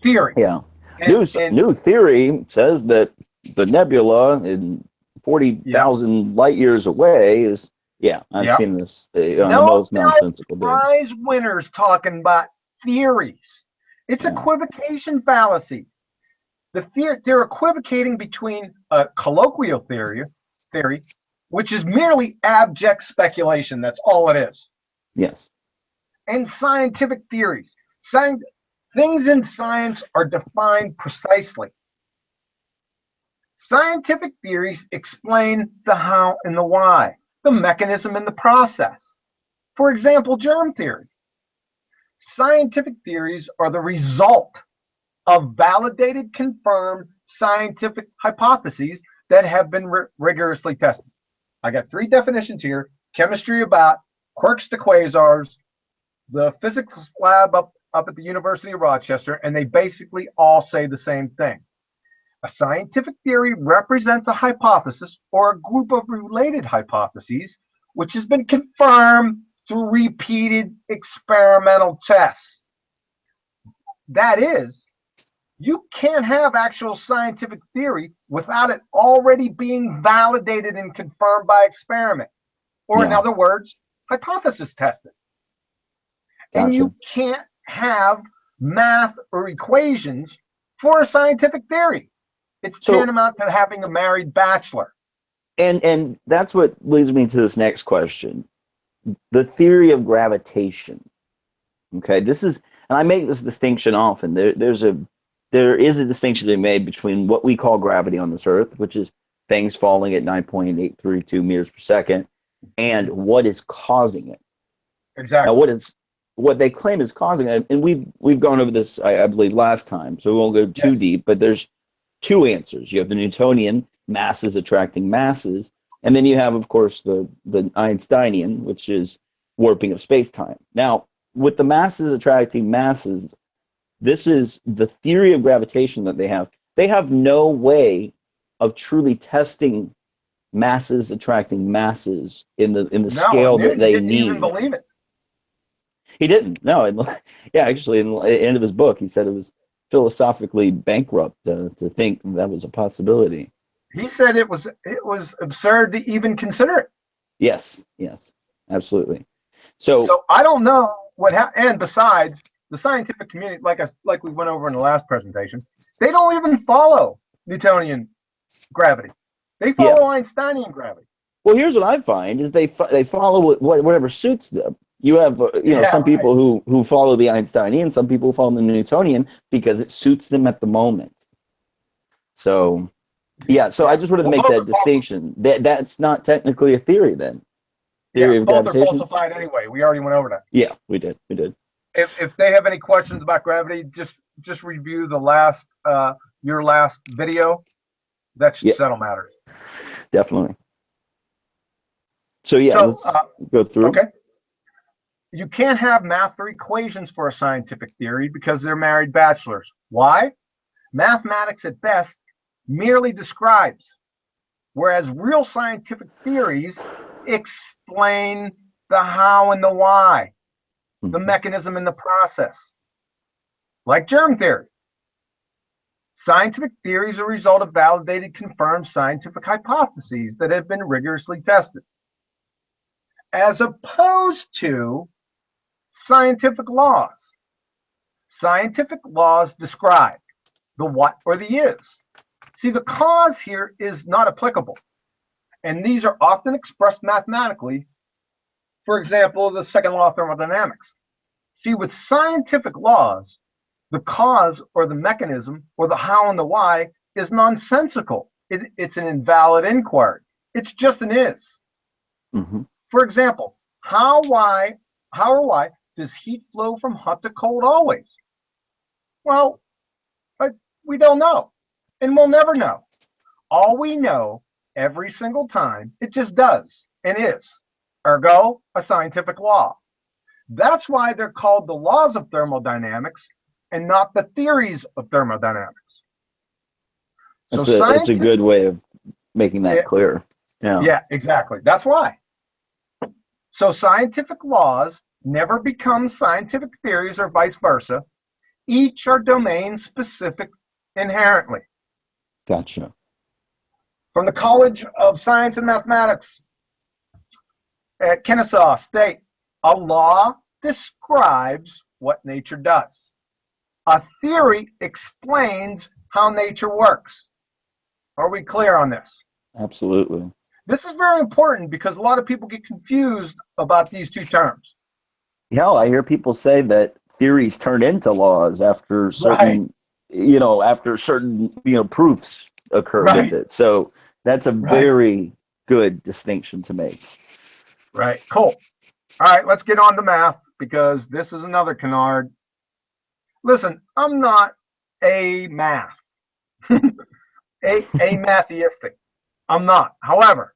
Theory. Yeah. New theory says that the nebula in Yep. 40,000 light years away is, yeah, I've Yep. seen this on the Nobel most nonsensical days. Prize winners talking about theories. It's Yeah. equivocation fallacy. They're equivocating between a colloquial theory, which is merely abject speculation. That's all it is. Yes. And scientific theories. Things in science are defined precisely. Scientific theories explain the how and the why, the mechanism and the process. For example, germ theory. Scientific theories are the result of validated, confirmed scientific hypotheses that have been rigorously tested. I got 3 definitions here: chemistry about quarks to quasars, the physics lab up at the University of Rochester, and they basically all say the same thing. A scientific theory represents a hypothesis or a group of related hypotheses which has been confirmed through repeated experimental tests. That is, you can't have actual scientific theory without it already being validated and confirmed by experiment, or in Yeah. other words, hypothesis tested. And Gotcha. you can't have math or equations for a scientific theory. It's So, tantamount to having a married bachelor. and that's what leads me to this next question. The theory of gravitation. Okay, this is, and I make this distinction often. There is a distinction to be made between what we call gravity on this Earth, which is things falling at 9.832 meters per second, and what is causing it. Now, Exactly. what they claim is causing it, and we've gone over this, I believe, last time, so we won't go too Yes. deep. But there's 2 answers. You have the Newtonian, masses attracting masses, and then you have, of course, the Einsteinian, which is warping of space time. Now, with the masses attracting masses, this is the theory of gravitation that they have. They have no way of truly testing masses attracting masses in the No, scale that Newton they didn't even need. believe it. He didn't. No, yeah, actually, in the end of his book, he said it was philosophically bankrupt to think that was a possibility. He said it was absurd to even consider it. Yes, yes, absolutely. So, So I don't know and besides, the scientific community, like we went over in the last presentation, they don't even follow Newtonian gravity. They yeah. follow Einsteinian gravity. Well, here's what I find is they follow whatever suits them. You have Yeah, some right. people who follow the Einsteinian, some people follow the Newtonian because it suits them at the moment. So yeah, so I Yeah. just wanted to Well, make both that are falsified. distinction. That's not technically a theory then. Yeah, Theory of both are gravitation? falsified anyway. We already went over that. Yeah, we did. We did. If they have any questions about gravity, just review the last your last video. That should Yeah, settle matters. definitely. So yeah, So let's go through. okay, you can't have math or equations for a scientific theory because they're married bachelors. Why? Mathematics at best merely describes, whereas real scientific theories explain the how and the why, the Mhm. mechanism and the process. Like germ theory. Scientific theory is a result of validated, confirmed scientific hypotheses that have been rigorously tested, as opposed to scientific laws. Scientific laws describe the what or the is. See, the cause here is not applicable, and these are often expressed mathematically. For example, the second law of thermodynamics. See, with scientific laws, the cause or the mechanism or the how and the why is nonsensical. It's an invalid inquiry. It's just an is. Mhm. For example, how or why does heat flow from hot to cold always? Well, we don't know, and we'll never know. All we know every single time, it just does and is. Ergo, a scientific law. That's why they're called the laws of thermodynamics and not the theories of thermodynamics. So That's a scientific, good way of making that yeah, clear. Yeah. yeah, exactly. That's why. So scientific laws never become scientific theories or vice versa. Each are domain specific inherently. Gotcha. from the College of Science and Mathematics at Kennesaw State. A law describes what nature does. A theory explains how nature works. Are we clear on this? Absolutely. This is very important because a lot of people get confused about these two terms. Yeah, I hear people say that theories turn into laws after Right. certain proofs occur with Right. it. So that's a Right. very good distinction to make. Right. Cool. All right, let's get on to math because this is another canard. Listen, I'm not a math, a matheistic. I'm not. However,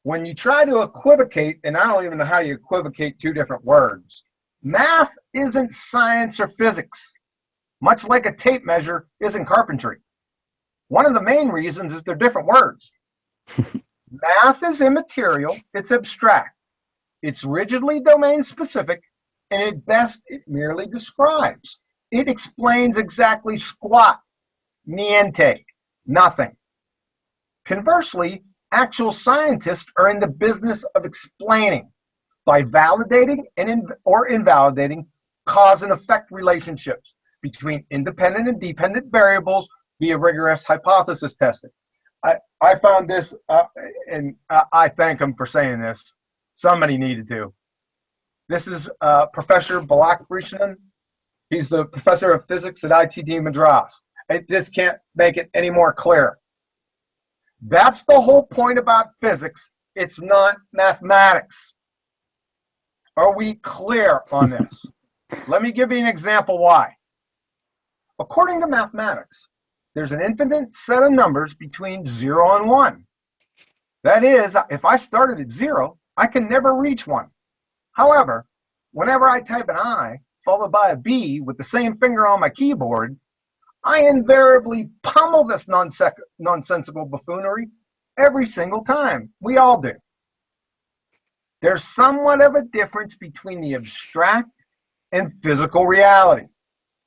when you try to equivocate, and I don't even know how you equivocate two different words, math isn't science or physics, much like a tape measure isn't carpentry. One of the main reasons is they're different words. Math is immaterial, it's abstract, it's rigidly domain specific, and at best it merely describes. It explains exactly squat, niente, nothing. Conversely, actual scientists are in the business of explaining by validating or invalidating cause and effect relationships between independent and dependent variables via rigorous hypothesis testing. I found this, and I thank him for saying this. Somebody needed to. This is Professor Balakrishnan. He's the professor of physics at ITT Madras. I just can't make it any more clear. That's the whole point about physics. It's not mathematics. Are we clear on this? Let me give you an example why. According to mathematics, there's an infinite set of numbers between 0 and 1. That is, if I started at 0, I can never reach 1. However, whenever I type an I followed by a B with the same finger on my keyboard, I invariably pummel this nonsensical buffoonery every single time. We all do. There's somewhat of a difference between the abstract and physical reality.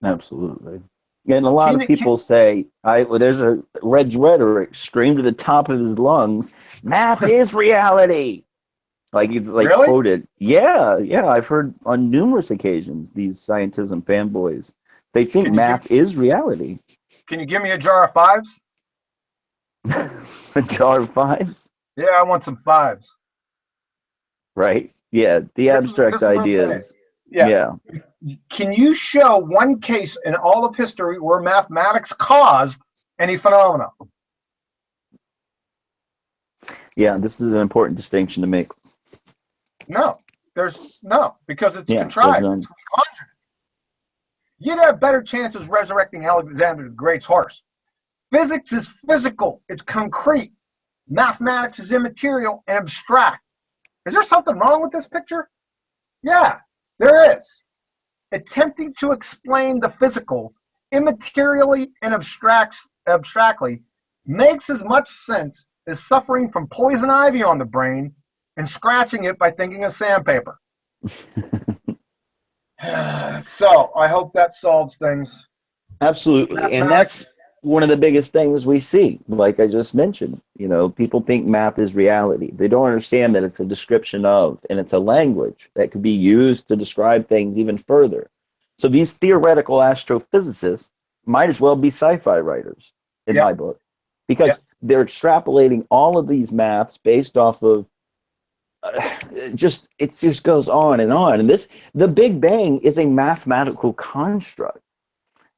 Absolutely. And a lot of people say, there's a Red's rhetoric, scream to the top of his lungs, math is reality. Like it's like really? quoted. Yeah, I've heard on numerous occasions these scientism fanboys. They think math is reality. Can you give me a jar of fives? A jar of fives? Yeah, I want some fives. Right? Yeah, the abstract ideas. Yeah. Can you show one case in all of history where mathematics caused any phenomena? Yeah, this is an important distinction to make. No, because it's contrived. It's conjured. You'd have better chances resurrecting Alexander the Great's horse. Physics is physical. It's concrete. Mathematics is immaterial and abstract. Is there something wrong with this picture? Yeah, there is. Attempting to explain the physical immaterially and abstractly makes as much sense as suffering from poison ivy on the brain and scratching it by thinking of sandpaper. So I hope that solves things. Absolutely. And that's one of the biggest things we see. Like I just mentioned, people think math is reality. They don't understand that it's a description of, and it's a language that could be used to describe things even further. So these theoretical astrophysicists might as well be sci-fi writers in my book, because they're extrapolating all of these maths based off of it just goes on. And the Big Bang is a mathematical construct.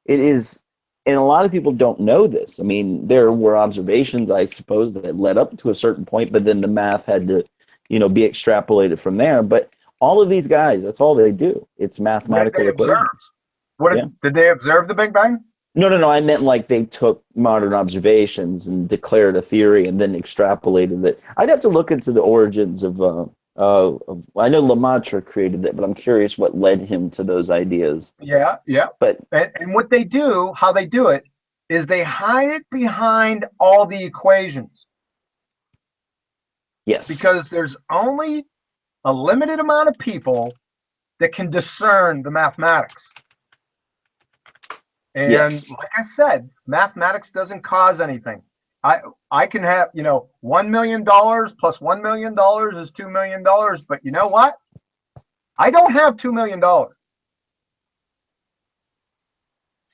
It is, and a lot of people don't know this. I mean, there were observations, I suppose, that led up to a certain point, but then the math had to, be extrapolated from there. But all of these guys, that's all they do. It's mathematical equations. Did they observe the Big Bang? No. I meant like they took modern observations and declared a theory and then extrapolated it. I'd have to look into the origins of I know Lemaitre created it, but I'm curious what led him to those ideas. Yeah. But and what they do, how they do it, is they hide it behind all the equations. Yes. Because there's only a limited amount of people that can discern the mathematics. And like I said, mathematics doesn't cause anything. I can have, $1 million plus $1 million is $2 million. But you know what? I don't have $2 million. Yeah.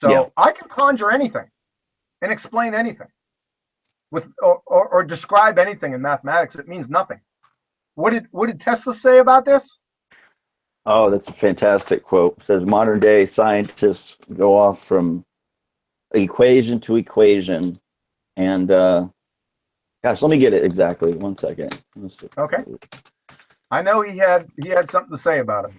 So I can conjure anything and explain anything or describe anything in mathematics. It means nothing. What did Tesla say about this? Oh, that's a fantastic quote. It says modern day scientists go off from equation to equation, and gosh, let me get it exactly. 1 second. Okay. I know he had something to say about it.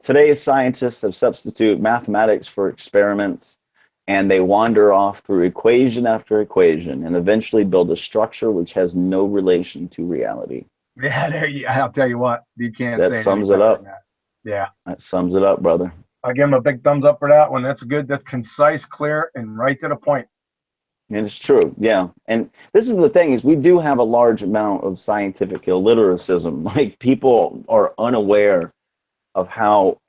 Today's scientists have substituted mathematics for experiments, and they wander off through equation after equation and eventually build a structure which has no relation to reality. Yeah, I'll tell you what, you can't That say sums it up. that. Yeah. That sums it up, brother. I give him a big thumbs up for that one. That's good. That's concise, clear, and right to the point. And it's true, yeah. And this is the thing, is we do have a large amount of scientific illiteracism. Like, people are unaware of how,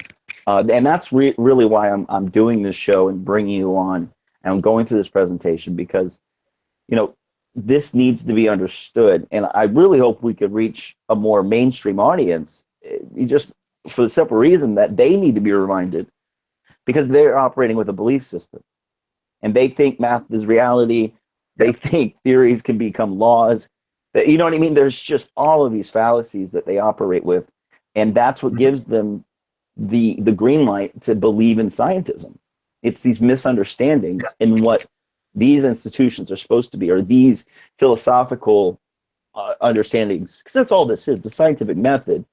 and that's really why I'm doing this show and bringing you on, and I'm going through this presentation, because, this needs to be understood. And I really hope we could reach a more mainstream audience, just for the simple reason that they need to be reminded, because they're operating with a belief system. And they think math is reality. They think theories can become laws. You know what I mean? There's just all of these fallacies that they operate with. And that's what gives them the green light to believe in scientism. It's these misunderstandings in what these institutions are supposed to be, or these philosophical understandings. Because that's all this is. The scientific method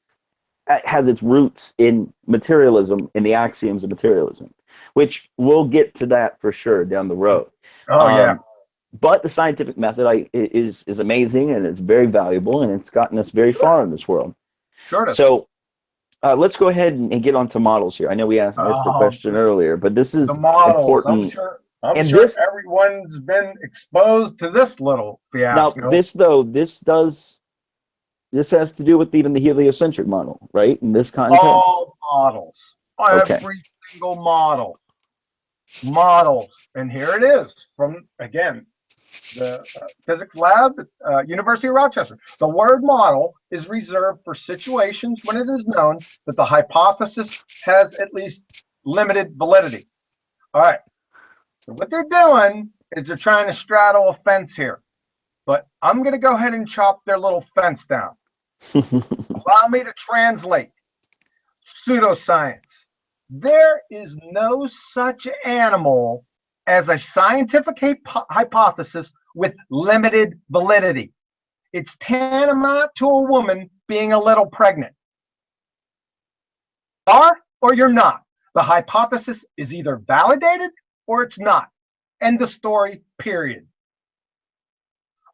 has its roots in materialism, in the axioms of materialism, which we'll get to that for sure down the road. Oh, yeah. But the scientific method is amazing, and it's very valuable, and it's gotten us very far in this world. Sure. So let's go ahead and get on to models here. I know we asked the question earlier, but this is the models. important. I'm sure everyone's been exposed to this little fiasco. Now, this has to do with even the heliocentric model, right? In this context? All models. Every single model. Models. And here it is from, again, the physics lab at University of Rochester. The word model is reserved for situations when it is known that the hypothesis has at least limited validity. All right. So what they're doing is they're trying to straddle a fence here. But I'm going to go ahead and chop their little fence down. Allow me to translate. Pseudoscience. There is no such animal as a scientific hypothesis with limited validity. It's tantamount to a woman being a little pregnant. Are or you're not. The hypothesis is either validated or it's not. End of story, period.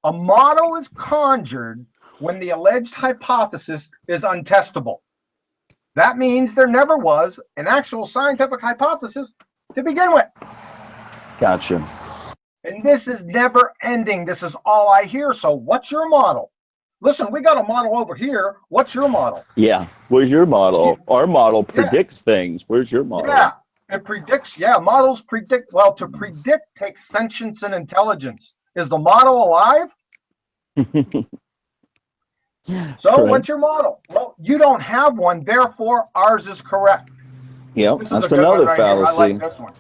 A model is conjured when the alleged hypothesis is untestable. That means there never was an actual scientific hypothesis to begin with. Gotcha. And this is never ending. This is all I hear. So what's your model? Listen, we got a model over here. What's your model? Yeah. Where's your model? Our model predicts things. Where's your model? Yeah. It predicts. Yeah. Models predict. Well, to predict takes sentience and intelligence. Is the model alive? So what's your model? Well, you don't have one, therefore ours is correct. Yep, that's another fallacy. I like this one.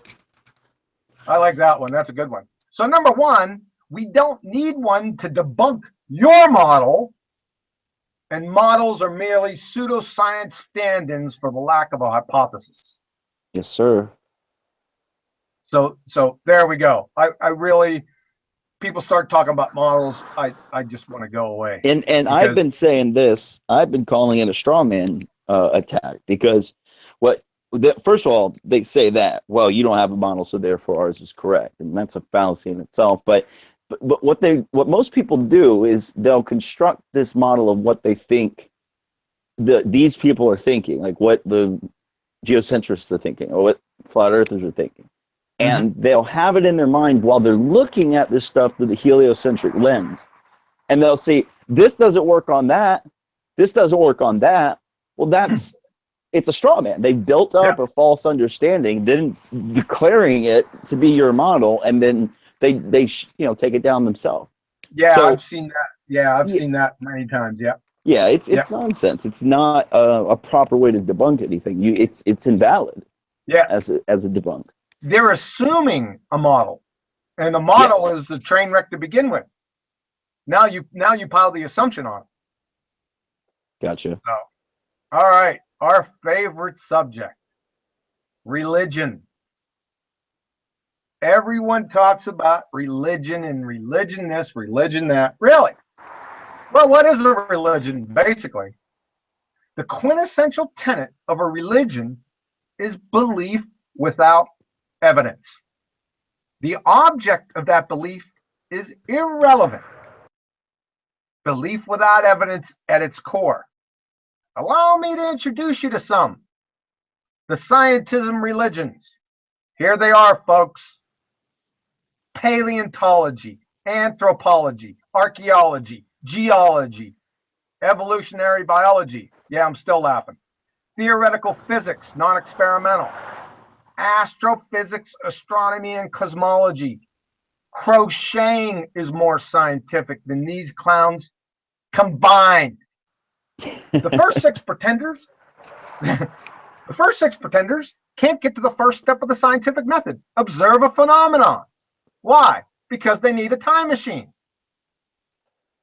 I like that one. That's a good one. So number one, we don't need one to debunk your model, and models are merely pseudoscience stand-ins for the lack of a hypothesis. Yes, sir. So there we go. I really, people start talking about models, I just want to go away. And I've been saying this. I've been calling it a straw man attack, because first of all, they say that, well, you don't have a model, so therefore ours is correct, and that's a fallacy in itself. But what most people do is they'll construct this model of what they think these people are thinking, like what the geocentrists are thinking, or what flat earthers are thinking. And they'll have it in their mind while they're looking at this stuff through the heliocentric lens. And they'll say, this doesn't work on that. This doesn't work on that. Well, it's a straw man. They built up a false understanding, then declaring it to be your model, and then take it down themselves. Yeah, So I've seen that. Yeah, I've yeah, seen that many times. Yeah. yeah, Yeah. it's nonsense. It's not a proper way to debunk anything. It's invalid Yeah. as a debunk. They're assuming a model, and the model Yes, is a train wreck to begin with. Now you pile the assumption on it. gotcha. So, all right, our favorite subject, religion. Everyone talks about religion and religion this, religion that. Really? Well, what is a religion, basically? The quintessential tenet of a religion is belief without evidence. The object of that belief is irrelevant. Belief without evidence at its core. Allow me to introduce you to some. The Scientism religions. Here they are, folks. Paleontology, anthropology, archaeology, geology, evolutionary biology. Yeah, I'm still laughing. Theoretical physics, non-experimental. Astrophysics, astronomy, and cosmology. Crocheting is more scientific than these clowns combined. The first six pretenders, the first six pretenders can't get to the first step of the scientific method. Observe a phenomenon. Why? Because they need a time machine.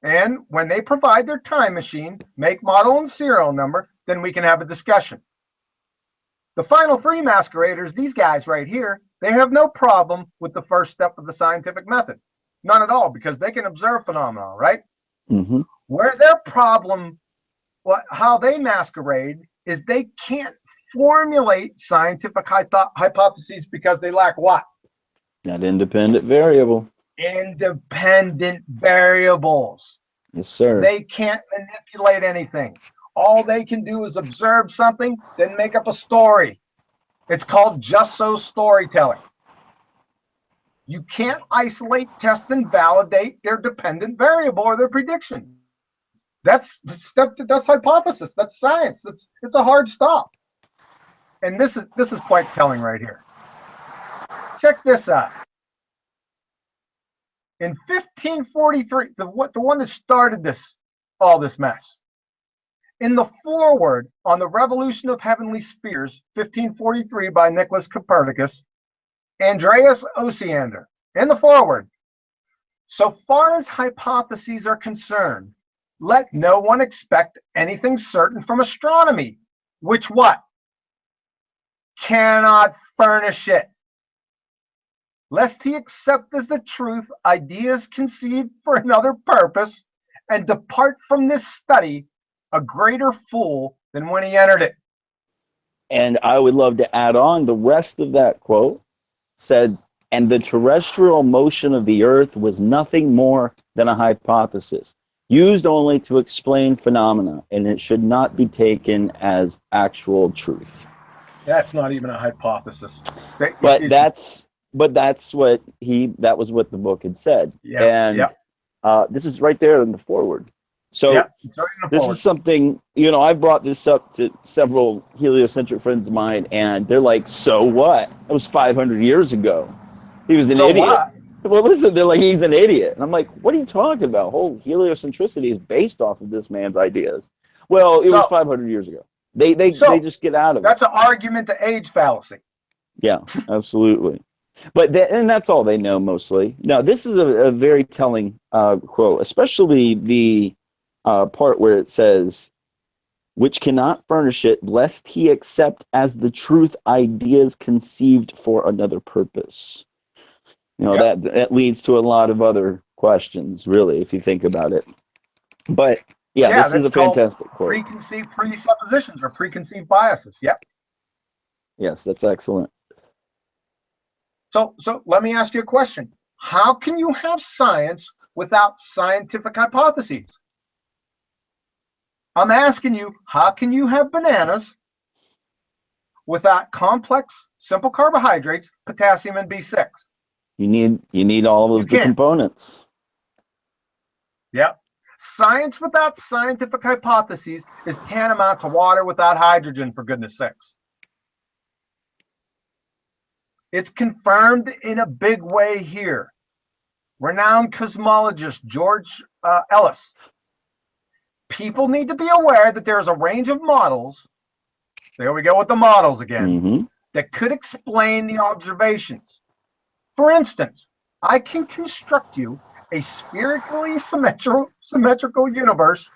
And when they provide their time machine, make, model, and serial number, then we can have a discussion. The final three masqueraders, these guys right here, they have no problem with the first step of the scientific method. None at all, because they can observe phenomena, right? Mm-hmm. Where their problem, how they masquerade, is they can't formulate scientific hypotheses because they lack what? That independent variable. Independent variables. Yes, sir. They can't manipulate anything. All they can do is observe something, then make up a story. It's called just so storytelling. You can't isolate, test, and validate their dependent variable or their prediction. That's hypothesis. That's science. It's a hard stop. And this is quite telling right here. Check this out. In 1543, the one that started all this mess. In the foreword on the Revolution of Heavenly Spheres, 1543 by Nicholas Copernicus, Andreas Osiander, in the foreword, so far as hypotheses are concerned, let no one expect anything certain from astronomy, which what? Cannot furnish it. Lest he accept as the truth ideas conceived for another purpose, and depart from this study a greater fool than when he entered it. And I would love to add on the rest of that quote said, and the terrestrial motion of the earth was nothing more than a hypothesis, used only to explain phenomena, and it should not be taken as actual truth. That's not even a hypothesis. But that's what that was what the book had said. Yeah, and yeah. This is right there in the foreword. So yeah, it's right in the this forward. is something, I brought this up to several heliocentric friends of mine, and they're like, so what? That was 500 years ago. He was an idiot. What? Well, listen, they're like, he's an idiot. And I'm like, what are you talking about? Whole heliocentricity is based off of this man's ideas. Well, it was 500 years ago. They just get out of it. That's an argument to age fallacy. Yeah, absolutely. But and that's all they know mostly. Now, this is a very telling quote, especially the part where it says, which cannot furnish it, lest he accept as the truth ideas conceived for another purpose. That leads to a lot of other questions, really, if you think about it. But yeah, this is a fantastic quote. Preconceived presuppositions or preconceived biases. Yep. Yes, that's excellent. So let me ask you a question. How can you have science without scientific hypotheses? I'm asking you, how can you have bananas without complex, simple carbohydrates, potassium, and B6? You need all of the components. Yep. Science without scientific hypotheses is tantamount to water without hydrogen, for goodness sakes. It's confirmed in a big way here. renowned cosmologist George Ellis. People need to be aware that there's a range of models, there we go with the models again, that could explain the observations. For instance, I can construct you a spherically symmetrical universe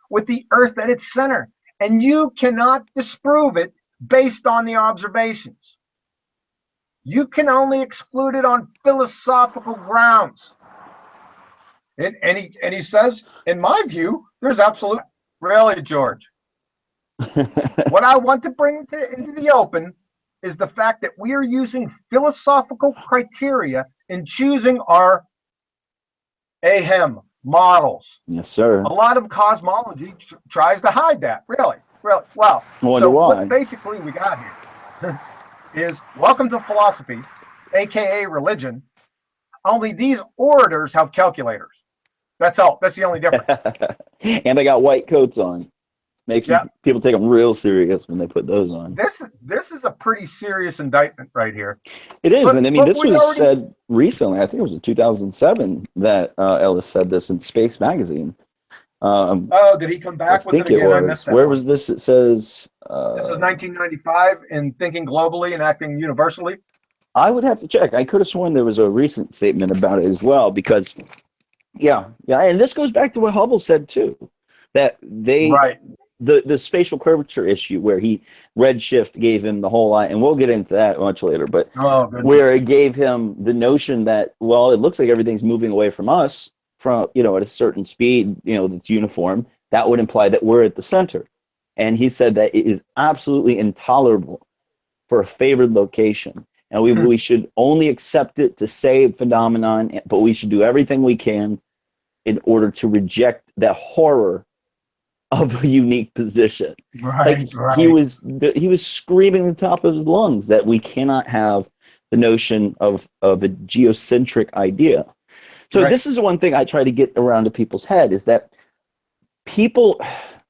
with the Earth at its center, and you cannot disprove it based on the observations. You can only exclude it on philosophical grounds. And he says, in my view, there's absolute, really, George. What I want to bring into the open is the fact that we are using philosophical criteria in choosing our models. Yes, sir. A lot of cosmology tries to hide that, really. Well, so what basically we got here is welcome to philosophy, aka religion. Only these orators have calculators. That's all. That's the only difference. And they got white coats on. Makes people take them real serious when they put those on. This is a pretty serious indictment right here. It is, and I mean, this was said recently. I think it was in 2007 that Ellis said this in Space Magazine. Did he come back with it again? I missed that. Where was this? It says this is 1995 in Thinking Globally and Acting Universally. I would have to check. I could have sworn there was a recent statement about it as well, because and this goes back to what Hubble said too, that the spatial curvature issue, where redshift gave him the whole lot, and we'll get into that much later, but where it gave him the notion that, well, it looks like everything's moving away from us from, at a certain speed, that's uniform. That would imply that we're at the center. And he said that it is absolutely intolerable for a favored location. And we should only accept it to say a phenomenon, but we should do everything we can in order to reject that horror of a unique position. Right. He was screaming at the top of his lungs that we cannot have the notion of a geocentric idea. So this is one thing I try to get around to people's head, is that people,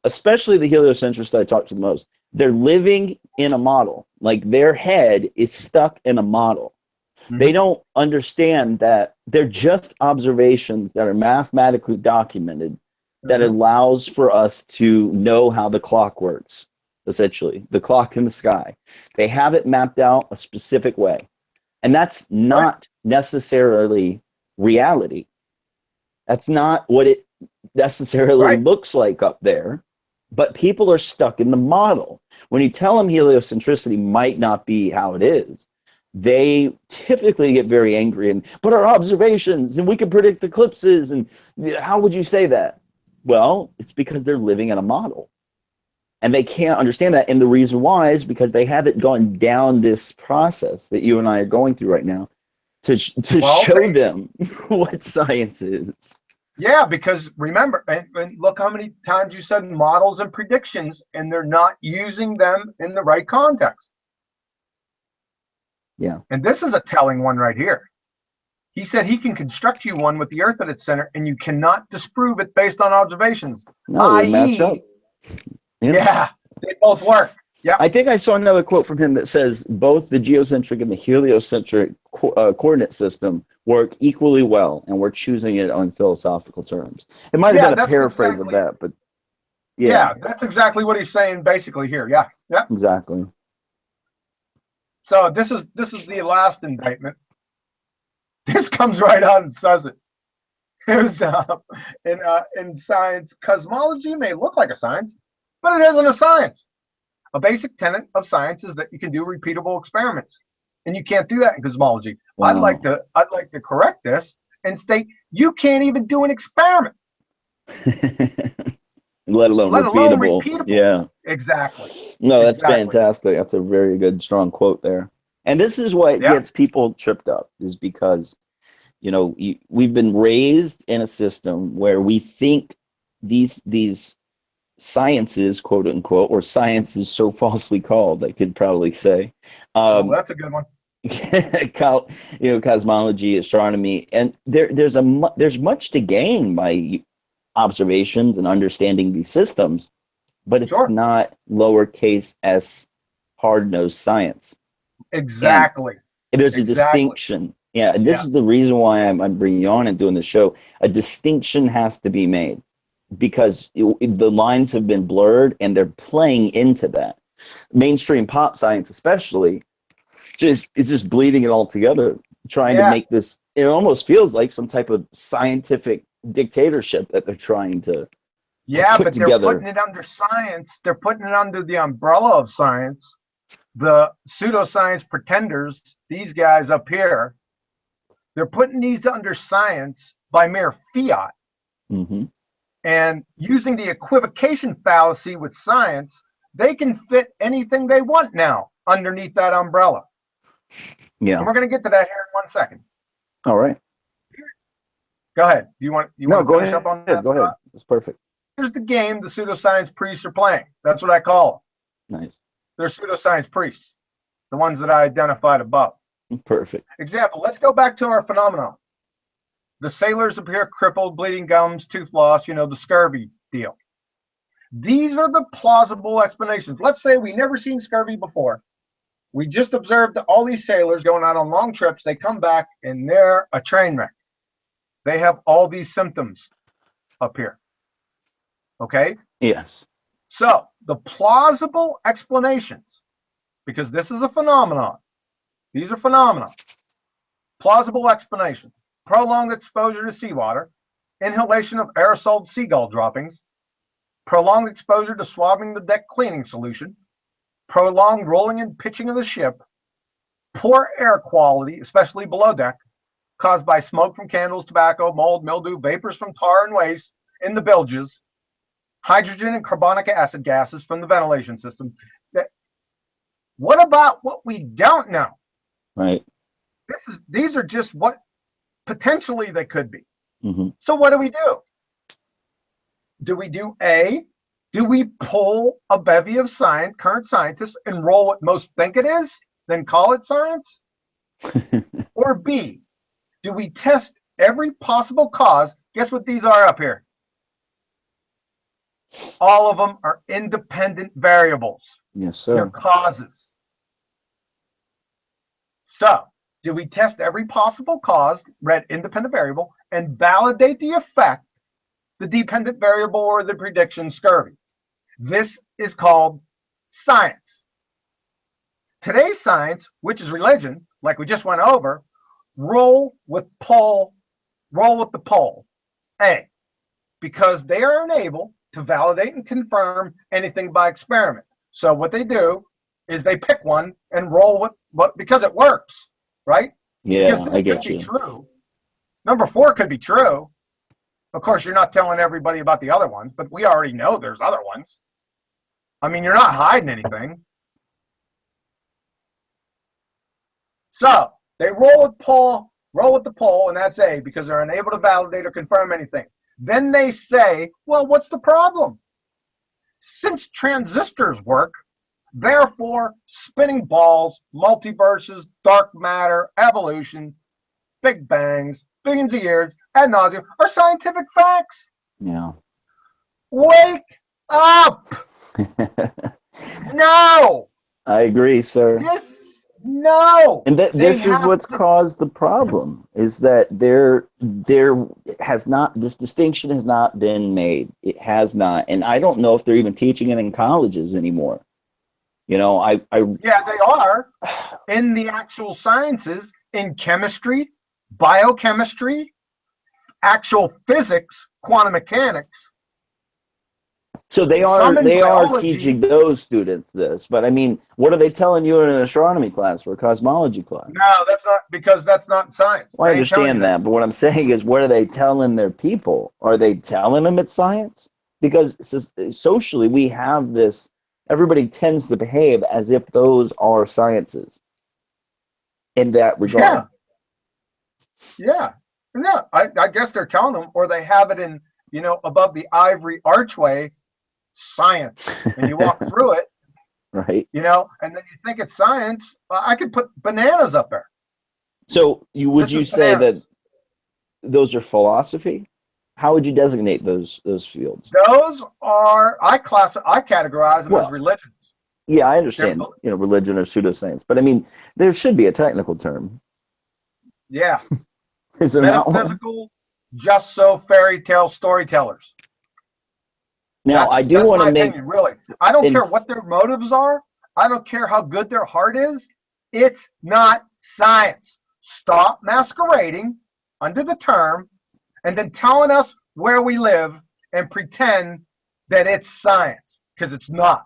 especially the heliocentrists that I talk to the most, they're living in a model. Like, their head is stuck in a model. They don't understand that they're just observations that are mathematically documented, that allows for us to know how the clock works, essentially, the clock in the sky. They have it mapped out a specific way. And that's not necessarily reality. That's not what it necessarily looks like up there. But people are stuck in the model. When you tell them heliocentricity might not be how it is, they typically get very angry but our observations, and we can predict eclipses, and how would you say that? Well, it's because they're living in a model, and they can't understand that. And the reason why is because they haven't gone down this process that you and I are going through right now to show them what science is. Yeah, because remember, and look how many times you said models and predictions, and they're not using them in the right context. Yeah. And this is a telling one right here. He said he can construct you one with the Earth at its center, and you cannot disprove it based on observations. No, they match up. Yeah, they both work. Yeah. I think I saw another quote from him that says both the geocentric and the heliocentric coordinate system work equally well, and we're choosing it on philosophical terms. It might have been a paraphrase of that, but yeah, that's exactly what he's saying basically here. Yeah, exactly. So this is the last indictment. This comes right out and says it. It was in science, cosmology may look like a science, but it isn't a science. A basic tenet of science is that you can do repeatable experiments, and you can't do that in cosmology. Wow. I'd like to correct this and state you can't even do an experiment, let alone repeatable. Yeah, exactly. No, that's fantastic. That's a very good, strong quote there. And this is what gets people tripped up, is because we've been raised in a system where we think these sciences, quote unquote, or sciences so falsely called, I could probably say. That's a good one. Cosmology, astronomy, and there's much to gain by observations and understanding these systems, but it's not lowercase s hard-nosed science. Exactly. And there's a distinction Yeah, and this Yeah. is the reason why I'm bringing you on and doing the show. A distinction has to be made because the lines have been blurred and they're playing into that. Mainstream pop science, especially, just is just bleeding it all together, trying to Yeah. make this. It almost feels like some type of scientific dictatorship that they're trying to Yeah, put but they're together. putting it under science. They're putting it under the umbrella of science. The pseudoscience pretenders, these guys up here, they're putting these under science by mere fiat. Mm-hmm. And using the equivocation fallacy with science, they can fit anything they want now underneath that umbrella. Yeah. And we're going to get to that here in 1 second. All right. Go ahead. Do you want No, to go finish ahead. up on that? Go ahead. It's perfect. Here's the game the pseudoscience priests are playing. That's what I call them. Nice. They're pseudoscience priests, the ones that I identified above. Perfect. Example, let's go back to our phenomenon. The sailors appear crippled, bleeding gums, tooth loss, the scurvy deal. These are the plausible explanations. Let's say we never seen scurvy before. We just observed all these sailors going out on long trips. They come back and they're a train wreck. They have all these symptoms up here. Okay? Yes. So the plausible explanations, because this is a phenomenon. These are phenomena. Plausible explanations. Prolonged exposure to seawater, inhalation of aerosol seagull droppings, prolonged exposure to swabbing the deck cleaning solution, prolonged rolling and pitching of the ship, poor air quality, especially below deck, caused by smoke from candles, tobacco, mold, mildew, vapors from tar and waste in the bilges, hydrogen and carbonic acid gases from the ventilation system. What about what we don't know? Right. These are just what potentially they could be. Mm-hmm. So what do? Do we do A? Do we pull a bevy of current scientists and roll what most think it is, then call it science? Or B, do we test every possible cause? Guess what these are up here? All of them are independent variables. Yes, sir. They're causes. So, do we test every possible cause, read independent variable, and validate the effect, the dependent variable or the prediction scurvy? This is called science. Today's science, which is religion, like we just went over, roll with the poll, A, because they are unable to validate and confirm anything by experiment. So what they do is they pick one and roll with what because it works, right? Yeah, because this I get could you. be true. Number 4 could be true. Of course, you're not telling everybody about the other ones, but we already know there's other ones. I mean, you're not hiding anything. So they roll with the poll, and that's A, because they're unable to validate or confirm anything. Then they say, well, what's the problem? Since transistors work, therefore spinning balls, multiverses, dark matter, evolution, big bangs, billions of years, ad nauseum, are scientific facts. Yeah. Wake up! No! I agree, sir. No! And this is what's caused the problem, is that there has not, this distinction has not been made. It has not. And I don't know if they're even teaching it in colleges anymore. Yeah, they are in the actual sciences, in chemistry, biochemistry, actual physics, quantum mechanics. So they are teaching those students this, but I mean, what are they telling you in an astronomy class or a cosmology class? No, that's not science. Well, I understand that, but what I'm saying is, what are they telling their people? Are they telling them it's science? Because socially, we have this. Everybody tends to behave as if those are sciences. In that regard. Yeah. No, I guess they're telling them, or they have it in, above the ivory archway. Science, and you walk through it, right? And then you think it's science. I could put bananas up there. So would you say that those are philosophy? How would you designate those fields? Those are I categorize them as religions. Yeah, I understand. Religion or pseudoscience, but I mean, there should be a technical term. Yeah. Is there not one? Metaphysical, just so fairy tale storytellers. Now, I do That's want my to make, opinion, really. I don't in, care what their motives are. I don't care how good their heart is. It's not science. Stop masquerading under the term and then telling us where we live and pretend that it's science, because it's not.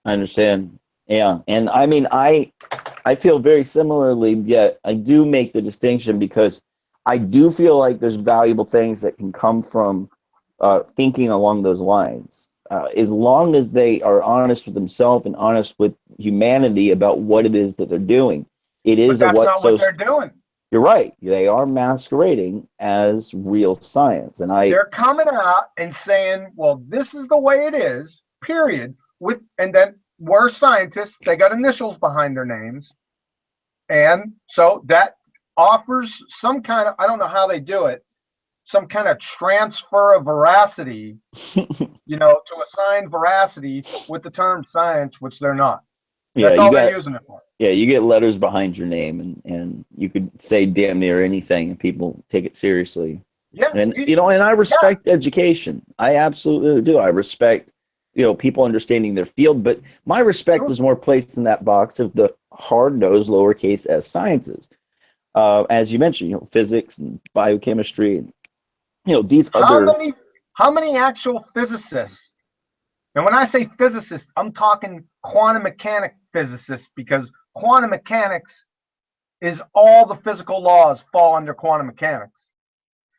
I understand. Yeah. And I mean, I feel very similarly, yet I do make the distinction because I do feel like there's valuable things that can come from thinking along those lines. As long as they are honest with themselves and honest with humanity about what it is that they're doing. It But is a that's what not what so they're doing. you're right. They are masquerading as real science. And They're coming out and saying, well, this is the way it is, period. And then we're scientists, they got initials behind their names. And so that offers some kind of, I don't know how they do it, some kind of transfer of veracity, to assign veracity with the term science, which they're not. yeah, That's all they're using it for. yeah, you get letters behind your name, and you could say damn near anything and people take it seriously. Yeah. And and I Yeah. respect education. I absolutely do. I respect, people understanding their field, but my respect is more placed in that box of the hard-nosed lowercase s sciences. As you mentioned, physics and biochemistry and these How other. many actual physicists, and when I say physicists, I'm talking quantum mechanic physicists, because quantum mechanics is all the physical laws fall under quantum mechanics.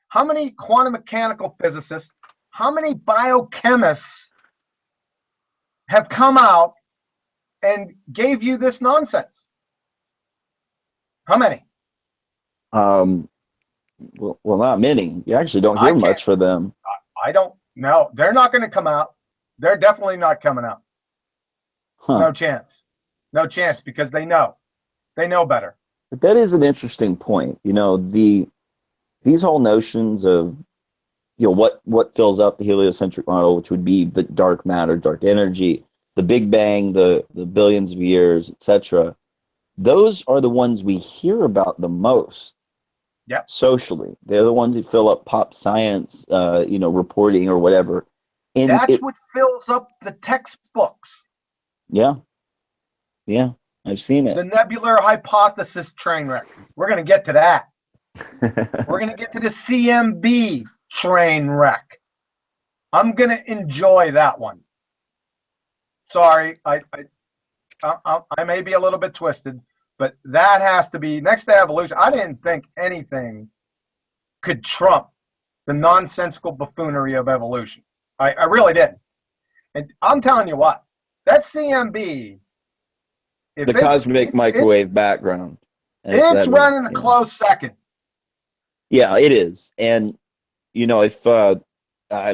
How many quantum mechanical physicists, how many biochemists have come out and gave you this nonsense? How many? um, well, not many. You actually don't I hear can't. much for them. I don't know. They're not going to come out. They're definitely not coming out. Huh. No chance. No chance, because they know. They know better. But that is an interesting point. These whole notions of what fills up the heliocentric model, which would be the dark matter, dark energy, the Big Bang, the billions of years, etc. Those are the ones we hear about the most. Yep. Socially, they're the ones that fill up pop science, reporting or whatever. And That's what fills up the textbooks. yeah, yeah, I've seen it. The nebular hypothesis train wreck. We're going to get to that. We're going to get to the CMB train wreck. I'm going to enjoy that one. Sorry, I may be a little bit twisted, but that has to be next to evolution. I didn't think anything could trump the nonsensical buffoonery of evolution. I really didn't. And I'm telling you what, that CMB, The cosmic microwave background. It's running a close second. Yeah, it is. And if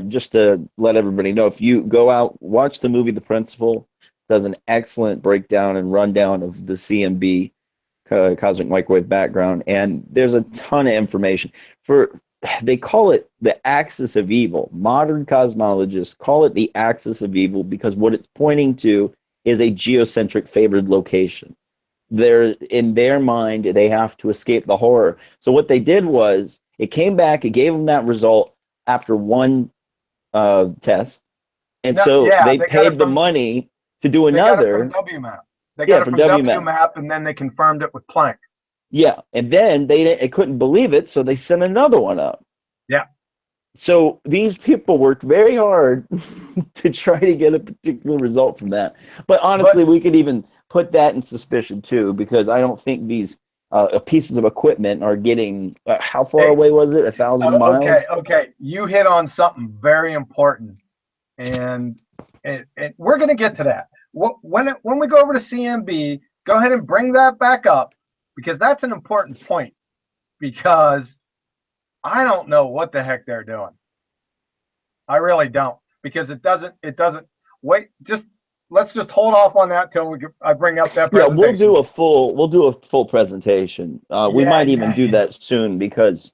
just to let everybody know, if you go out, watch the movie The Principal, does an excellent breakdown and rundown of the CMB, cosmic microwave background, and there's a ton of information. They call it the axis of evil. Modern cosmologists call it the axis of evil because what it's pointing to is a geocentric favored location. In their mind, they have to escape the horror. So what they did was it came back, it gave them that result after one test, and they paid the money to do another. They got it from WMAP. They got it from WMAP, and then they confirmed it with Planck. Yeah, and then they couldn't believe it, so they sent another one up. Yeah. So these people worked very hard to try to get a particular result from that. But honestly, we could even put that in suspicion too, because I don't think these pieces of equipment are getting. How far away was it? 1,000 miles. Okay. You hit on something very important, and we're going to get to that. When we go over to CMB, go ahead and bring that back up, because that's an important point. Because I don't know what the heck they're doing. I really don't, because it doesn't wait. Let's just hold off on that till I bring up that presentation. Yeah, we'll do a full presentation. We might even do that soon, because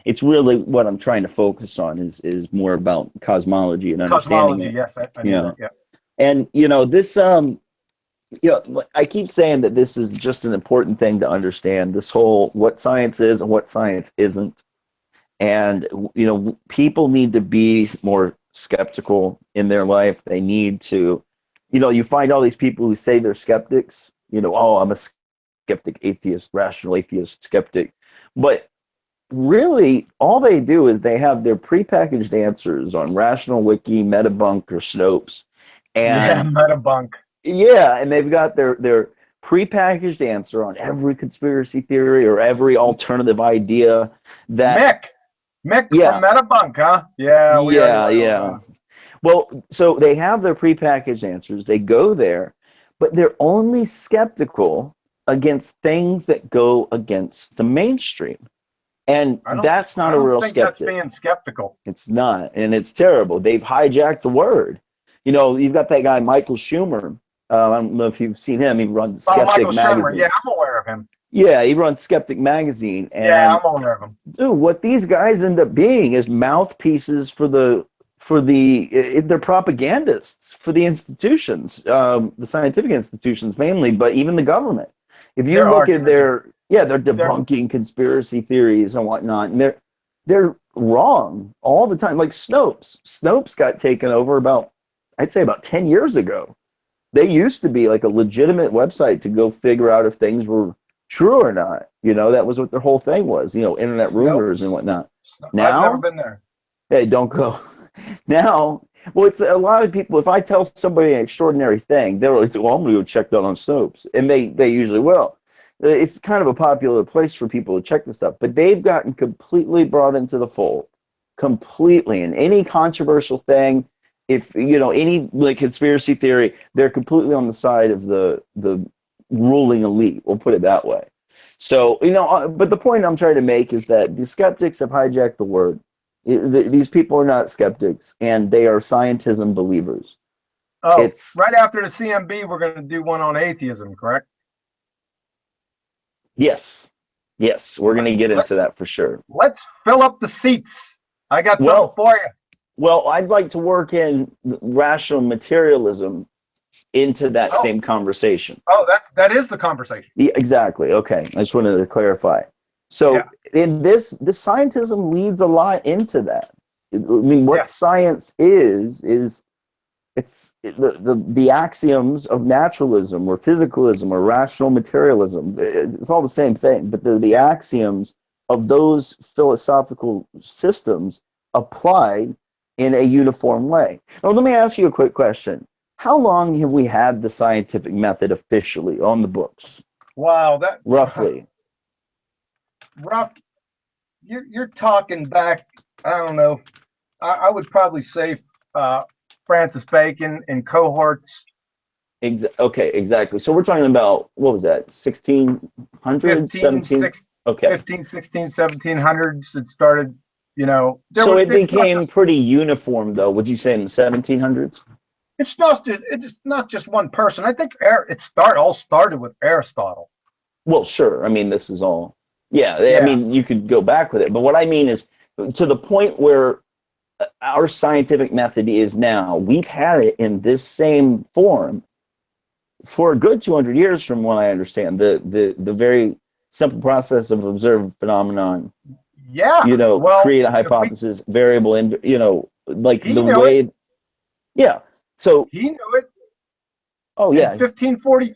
it's really what I'm trying to focus on is more about cosmology and understanding it. Yes, I know that, yeah. And this I keep saying that this is just an important thing to understand, this whole what science is and what science isn't. And, people need to be more skeptical in their life. They need to, you find all these people who say they're skeptics, oh, I'm a skeptic, atheist, rational atheist, skeptic. But really, all they do is they have their prepackaged answers on Rational Wiki, Metabunk, or Snopes. Yeah, And metabunk. yeah, and they've got their prepackaged answer on every conspiracy theory or every alternative idea that Mick from yeah, Metabunk, huh? Yeah, we already yeah, went over yeah. that. Well, so they have their prepackaged answers. They go there, but they're only skeptical against things that go against the mainstream. And I don't that's not I a don't real think that's skeptic. being skeptical. It's not, and it's terrible. They've hijacked the word. You've got that guy Michael Schumer. I don't know if you've seen him. He runs Oh, Skeptic Michael Shermer. Magazine. Yeah, I'm aware of him. Yeah, he runs Skeptic Magazine, Yeah, and I'm aware of him. dude, what these guys end up being is mouthpieces they're propagandists for the institutions, the scientific institutions mainly, but even the government. If you Their look at arguments are they're they're debunking conspiracy theories and whatnot, and they're wrong all the time. Like Snopes got taken over I'd say about 10 years ago. They used to be like a legitimate website to go figure out if things were true or not. That was what their whole thing was, internet rumors and Snopes. whatnot. I've never Now, been there. hey, don't go. Now, well, it's a lot of people. If I tell somebody an extraordinary thing, they're like, well, I'm going to go check that on Snopes. And they usually will. It's kind of a popular place for people to check this stuff, but they've gotten completely brought into the fold, completely. And any controversial thing, if any like conspiracy theory, they're completely on the side of the ruling elite. We'll put it that way. So but the point I'm trying to make is that the skeptics have hijacked the word. These people are not skeptics, and they are scientism believers. Oh, It's right after the CMB, we're going to do one on atheism, correct? yes, yes, we're going to get into Let's that for sure. let's fill up the seats. I got something Well, for you. well, I'd like to work in rational materialism into that Oh, same conversation. that is the conversation. Yeah, exactly. Okay, I just wanted to clarify. Yeah, So, in this scientism leads a lot into that. I mean, yeah, what science is the axioms of naturalism or physicalism or rational materialism. It's all the same thing, but the axioms of those philosophical systems applied in a uniform way. Now, let me ask you a quick question. How long have we had the scientific method officially on the books? wow, that Roughly. rough. You're talking back. I don't know. I would probably say uh, Francis Bacon in cohorts Okay, exactly. So we're talking about, what was that, 1600, 15, 17? Okay. 15, 16, 1700s. It started. So it It's not became just pretty uniform, though, would you say, in the 1700s? it's not just one person. I think all started with Aristotle. Well, sure. I mean, this is all, yeah, I Yeah, mean, you could go back with it. But what I mean is to the point where our scientific method is now, we've had it in this same form for a good 200 years, from what I understand. The very simple process of observing phenomenon, yeah. Well, create a if we hypothesis, variable, and like he the knew it. way, yeah. So, He knew it oh in yeah, 1543.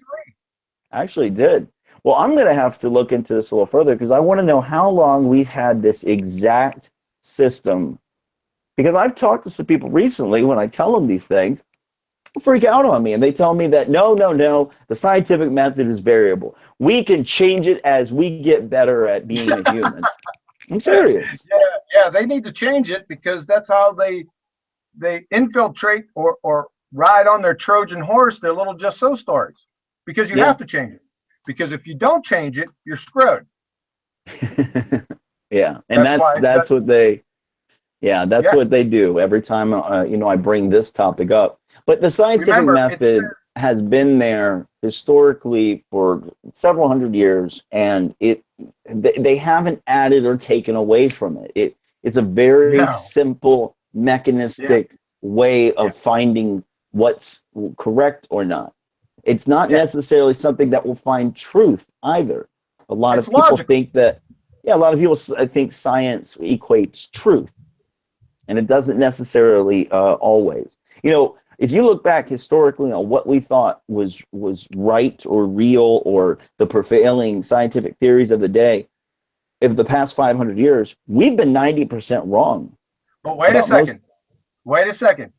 actually did. Well, I'm going to have to look into this a little further because I want to know how long we've had this exact system. Because I've talked to some people recently when I tell them these things, they freak out on me and they tell me that no, no, no, the scientific method is variable. We can change it as we get better at being a human. I'm serious. Yeah, yeah. They need to change it because that's how they infiltrate or ride on their Trojan horse their little just so stories. Because you Yeah. have to change it. Because if you don't change it, you're screwed. Yeah. And That's why that's what they, yeah, that's yeah. what they do every time I bring this topic up. But the scientific Remember, it method says has been there historically for several hundred years, and they haven't added or taken away from it. It's a very no. simple Yeah, mechanistic way yeah. of finding what's correct or not. It's not Yeah, necessarily something that will find truth either. A lot it's of people logical. think that, yeah, a lot of people think science equates truth, and it doesn't necessarily always. You know, if you look back historically on what we thought was right or real or the prevailing scientific theories of the day, of the past 500 years, we've been 90% wrong But wait a about second. most. Wait a second.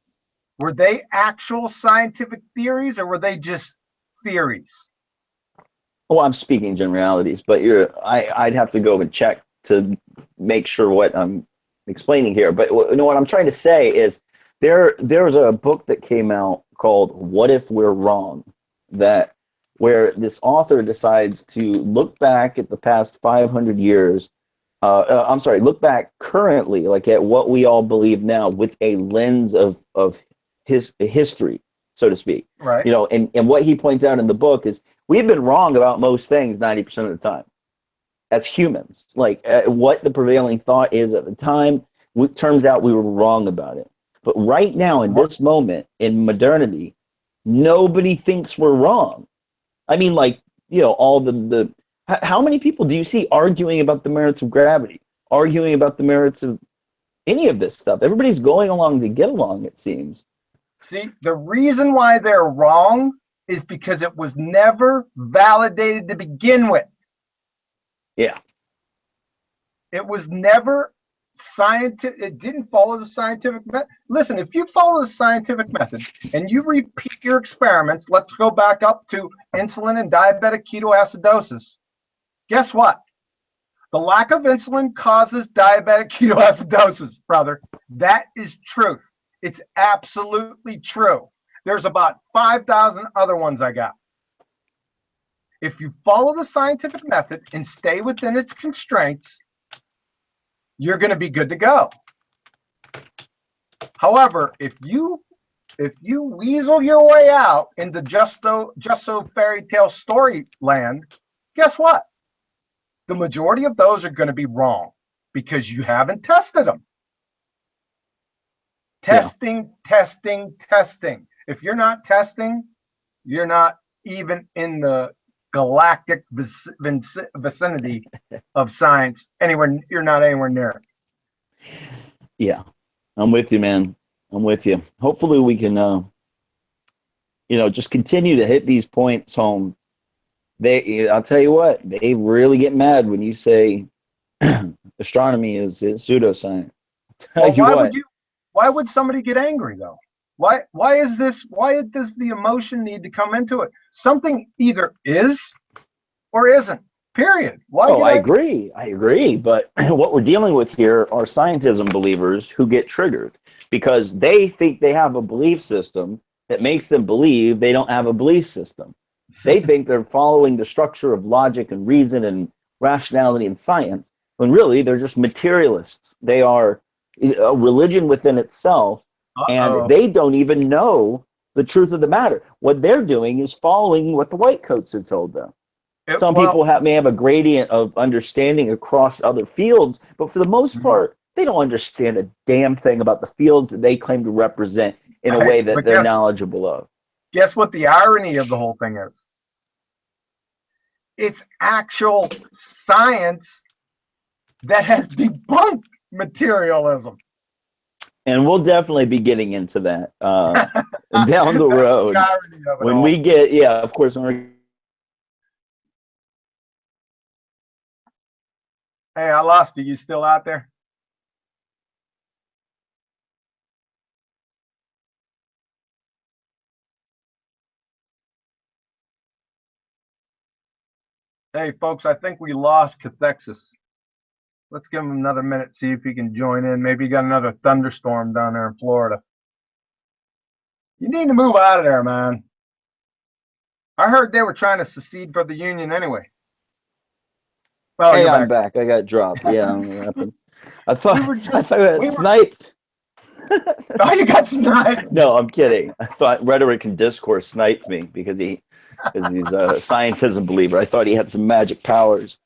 Were they actual scientific theories or were they just theories? Well, I'm speaking generalities, but I'd have to go and check to make sure what I'm explaining here. But you know what I'm trying to say is there's a book that came out called "What If We're Wrong," that where this author decides to look back at the past 500 years. I'm sorry, look back currently, like at what we all believe now, with a lens of his history, so to speak. Right. You know, and what he points out in the book is we've been wrong about most things 90% of the time as humans. Like what the prevailing thought is at the time, it turns out we were wrong about it. But right now, in What? this moment in modernity, nobody thinks we're wrong. I mean, like, you know, all the how many people do you see arguing about the merits of gravity, arguing about the merits of any of this stuff? Everybody's going along to get along, it seems. See, the reason why they're wrong is because it was never validated to begin with. Yeah. It was never scientific. It didn't follow the scientific method. Listen, if you follow the scientific method and you repeat your experiments, let's go back up to insulin and diabetic ketoacidosis. Guess what? The lack of insulin causes diabetic ketoacidosis, brother. That is truth. It's absolutely true. There's about 5,000 other ones I got. If you follow the scientific method and stay within its constraints, you're going to be good to go. However, if you weasel your way out into just so fairy tale story land, guess what? The majority of those are going to be wrong because you haven't tested them. Yeah. Testing, testing, testing. If you're not testing, you're not even in the galactic vicinity of science anywhere. You're not anywhere near it. Yeah. I'm with you, man. I'm with you. Hopefully we can you know, just continue to hit these points home. I'll tell you what, they really get mad when you say astronomy is pseudoscience. I'll tell Well, you what. why would somebody get angry though? Why does the emotion need to come into it? Something either is or isn't. Period. Why Oh, get I angry? agree. I agree. But what we're dealing with here are scientism believers who get triggered because they think they have a belief system that makes them believe they don't have a belief system. They think they're following the structure of logic and reason and rationality and science, when really they're just materialists. They are a religion within itself, and Uh-oh. they don't even know the truth of the matter. What they're doing is following what the white coats have told them. Some Well, people may have a gradient of understanding across other fields, but for the most part, they don't understand a damn thing about the fields that they claim to represent in a hey, way that but they're knowledgeable of. guess what the irony of the whole thing is? It's actual science that has debunked materialism. And we'll definitely be getting into that down the That's the road irony of it when all. we get, yeah, of course. Hey, I lost you. You still out there? Hey, folks, I think we lost Cathexis. Let's give him another minute, see if he can join in. Maybe he got another thunderstorm down there in Florida. You need to move out of there, man. I heard they were trying to secede from the Union anyway. Well, Hey, you're I'm back. back. I got dropped. Yeah, what happened? I We thought were I just, thought I got we were, sniped. oh, you got sniped. No, I'm kidding. I thought Rhetoric and Discourse sniped me because he's a scientism believer. I thought he had some magic powers.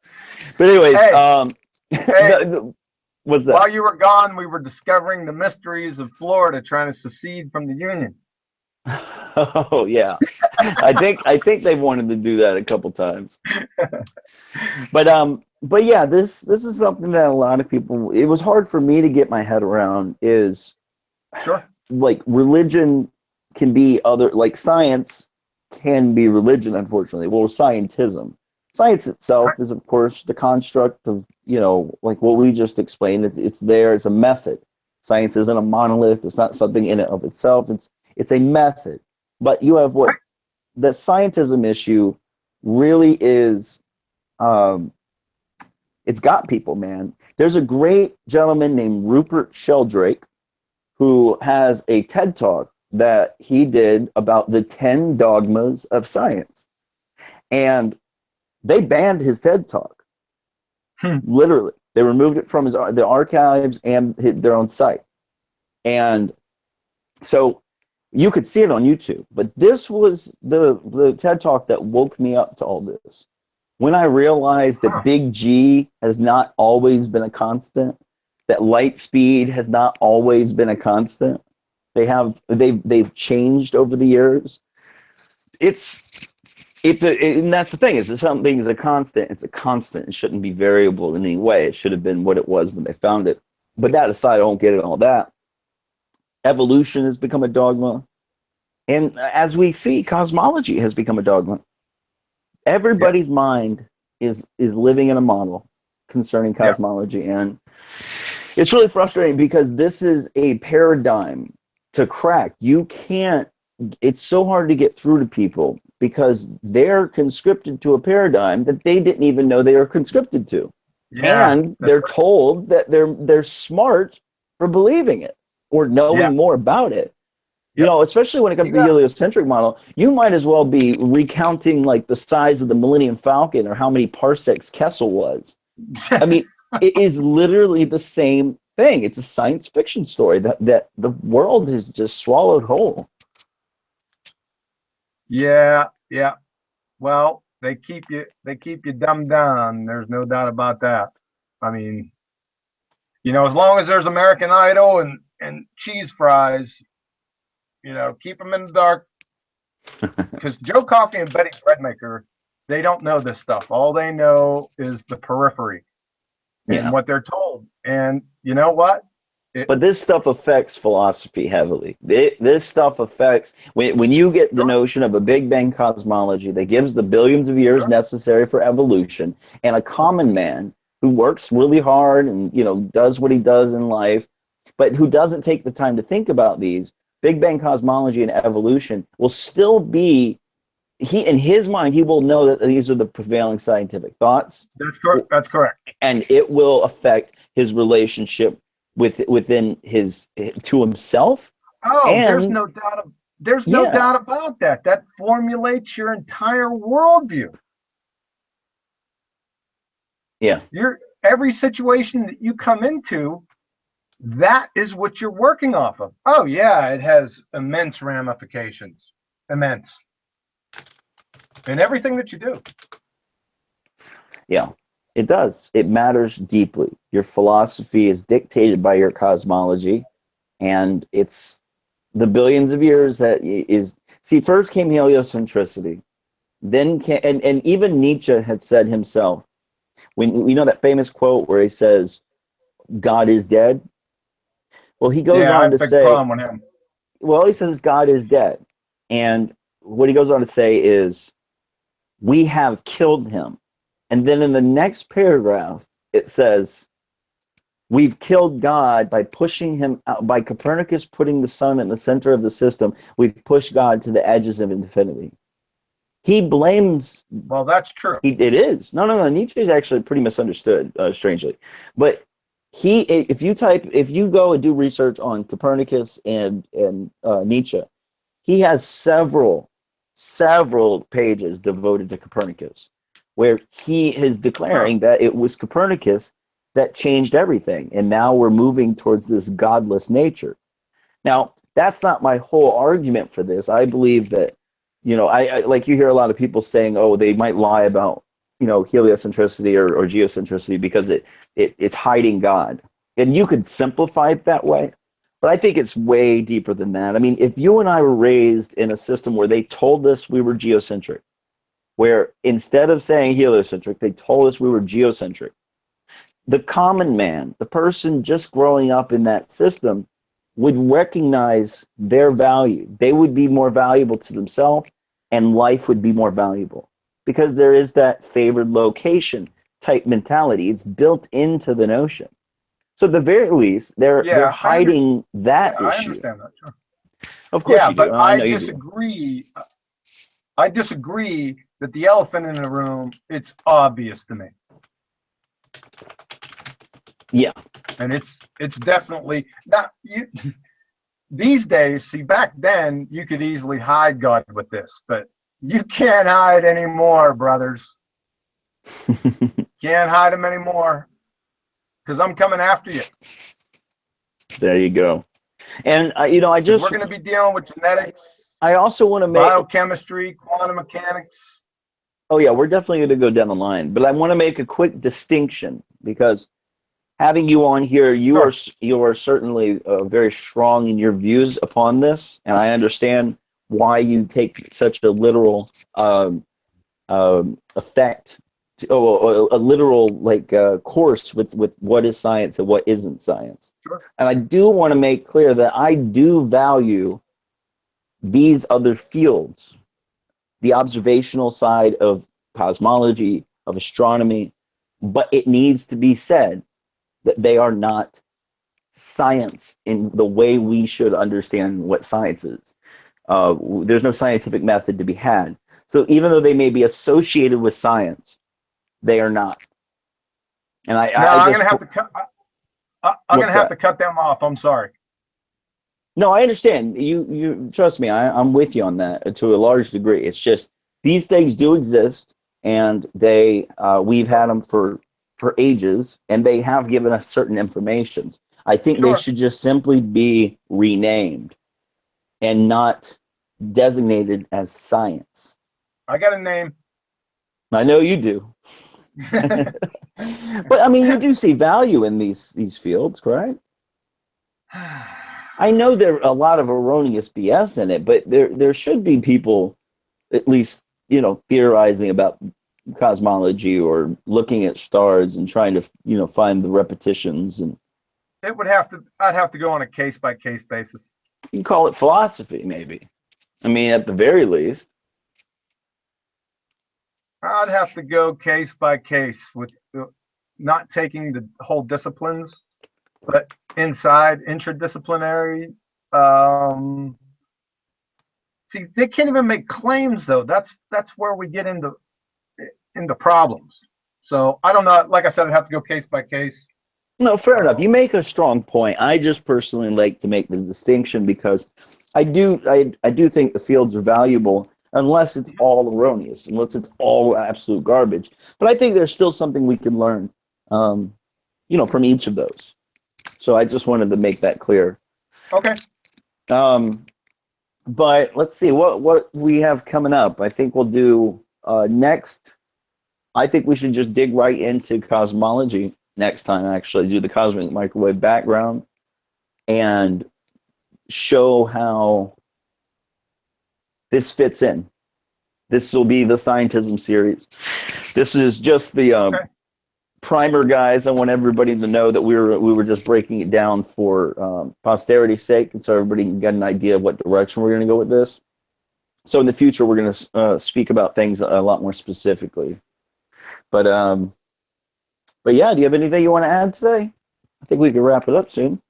But anyways, Hey, hey, what's that? while you were gone, we were discovering the mysteries of Florida trying to secede from the Union. Oh yeah, I think they wanted to do that a couple times. But yeah, this is something that a lot of people. It was hard for me to get my head around. Is Sure. like religion can be other, like science can be religion, unfortunately. Well, scientism. Science itself Right. is, of course, the construct of, like what we just explained. It's there. It's a method. Science isn't a monolith. It's not something in and of itself. It's a method. But you have what Right. the scientism issue really is. Um, it's got people, man. There's a great gentleman named Rupert Sheldrake who has a TED talk that he did about the 10 dogmas of science. And they banned his TED talk, Hmm. literally. They removed it from the archives and their own site. And so you could see it on YouTube. But this was the TED talk that woke me up to all this. When I realized that Huh. big G has not always been a constant, that light speed has not always been a constant. They've changed over the years. And that's the thing, is that something is a constant. It's a constant. It shouldn't be variable in any way. It should have been what it was when they found it. But that aside, I don't get it all that. Evolution has become a dogma. And as we see, cosmology has become a dogma. Yeah. Everybody's mind is living in a model concerning Yeah. cosmology. And it's really frustrating because this is a paradigm to crack. You can't, it's so hard to get through to people because they're conscripted to a paradigm that they didn't even know they were conscripted to. Yeah. And That's they're right. told that they're smart for believing it or Yeah. knowing more about it. Yep. Especially when it comes You to the got heliocentric model, you might as well be recounting like the size of the Millennium Falcon or how many parsecs Kessel was. I it. mean, it is literally the same thing. It's a science fiction story that the world has just swallowed whole. Yeah. Yeah. Well, they keep you dumbed down. There's no doubt about that. I mean, as long as there's American Idol and cheese fries, keep them in the dark. Because Joe Coffey and Betty Breadmaker, they don't know this stuff. All they know is the periphery and Yeah. what they're told. And you know what? It, But this stuff affects philosophy heavily. This stuff affects when you get the sure, notion of a Big Bang cosmology that gives the billions of years sure, necessary for evolution, and a common man who works really hard and does what he does in life, but who doesn't take the time to think about these. Big Bang cosmology and evolution will still be, he in his mind he will know that these are the prevailing scientific thoughts, that's correct. That's correct. and it will affect his relationship within his to himself. Oh, And there's no yeah, doubt about that. That formulates your entire worldview. yeah, Every situation that you come into, that is what you're working off of. Oh yeah, it has immense ramifications. Immense. In everything that you do. yeah, it does. It matters deeply. Your philosophy is dictated by your cosmology, and it's the billions of years that is. See, first came heliocentricity, then came, and even Nietzsche had said himself, when that famous quote where he says God is dead. Well, he goes Yeah, I on have to a big say, problem with him. well, he says God is dead. And what he goes on to say is, we have killed him. And then in the next paragraph, it says, we've killed God by pushing him out, by Copernicus putting the sun in the center of the system. We've pushed God to the edges of infinity. He blames, Well, that's true. it is. No. Nietzsche is actually pretty misunderstood, strangely. But if you go and do research on Copernicus and Nietzsche, he has several pages devoted to Copernicus, where he is Huh. declaring that it was Copernicus that changed everything, and now we're moving towards this godless nature. Now, that's not my whole argument for this. I believe that, I like, you hear a lot of people saying, oh, they might lie about, heliocentricity or geocentricity because it's hiding God. And you could simplify it that way. But I think it's way deeper than that. I mean, if you and I were raised in a system where they told us we were geocentric, where instead of saying heliocentric, they told us we were geocentric, the common man, the person just growing up in that system, would recognize their value. They would be more valuable to themselves, and life would be more valuable because there is that favored location type mentality. It's built into the notion. So at the very least, they're Yeah, hiding that I issue. understand that. Sure. Of course Yeah, you do. but I I know you do. disagree. I disagree that the elephant in the room, it's obvious to me. Yeah. And it's definitely not you. These days, see, back then you could easily hide God with this, but you can't hide anymore, brothers. Can't hide him anymore because I'm coming after you. There you go. And you know, Because we're going to be dealing with genetics, I also want to make biochemistry, quantum mechanics. Oh yeah, we're definitely going to go down the line, but I want to make a quick distinction because having you on here, Sure. you are certainly very strong in your views upon this, and I understand why you take such a literal effect, a literal like course with what is science and what isn't science. Sure. And I do want to make clear that I do value these other fields, the observational side of cosmology, of astronomy, but it needs to be said that they are not science in the way we should understand what science is. There's no scientific method to be had. So even though they may be associated with science, they are not. And No, I I'm just going to have to cut. I'm going what's to have that? to cut them off. I'm sorry. No, I understand. You trust me. I'm with you on that to a large degree. It's just these things do exist, and they we've had them for ages, and they have given us certain informations. I think they Sure. should just simply be renamed and not designated as science. I got a name. I know you do, but I mean, you do see value in these fields, correct? I know there are a lot of erroneous BS in it, but there should be people at least, you know, theorizing about cosmology or looking at stars and trying to, you know, find the repetitions. And It would have to. I'd have to go on a case by case basis. you can call it philosophy, maybe. I mean, at the very least. I'd have to go case by case with not taking the whole disciplines, but inside interdisciplinary. See, they can't even make claims though. That's where we get into problems. So I don't know. Like I said, I'd have to go case by case. No, fair enough. You make a strong point. I just personally like to make the distinction because I do think the fields are valuable unless it's all erroneous, unless it's all absolute garbage. But I think there's still something we can learn, you know, from each of those. So I just wanted to make that clear. Okay. But let's see what we have coming up. I think we'll do next. I think we should just dig right into cosmology next time. Actually, do the cosmic microwave background and show how this fits in. This will be the Scientism series. This is just the Okay. primer, guys. I want everybody to know that we were just breaking it down for posterity's sake, and so everybody can get an idea of what direction we're going to go with this. So in the future, we're going to speak about things a lot more specifically. But yeah, do you have anything you want to add today? I think we can wrap it up soon.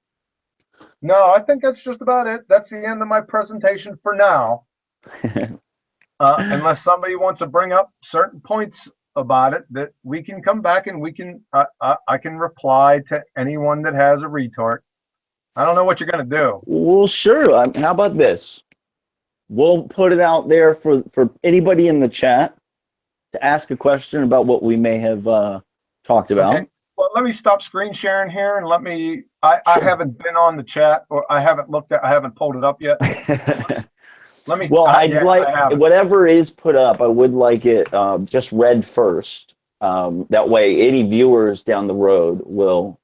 No, I think that's just about it. That's the end of my presentation for now. Unless somebody wants to bring up certain points about it that we can come back and we can I can reply to anyone that has a retort. I don't know what you're going to do. Well, sure. How about this? We'll put it out there for anybody in the chat to ask a question about what we may have talked about. Okay. Well, let me stop screen sharing here and let me. I haven't been on the chat, or I haven't pulled it up yet. Let me. Well, I'd like whatever is put up. I would like it just read first. That way, any viewers down the road will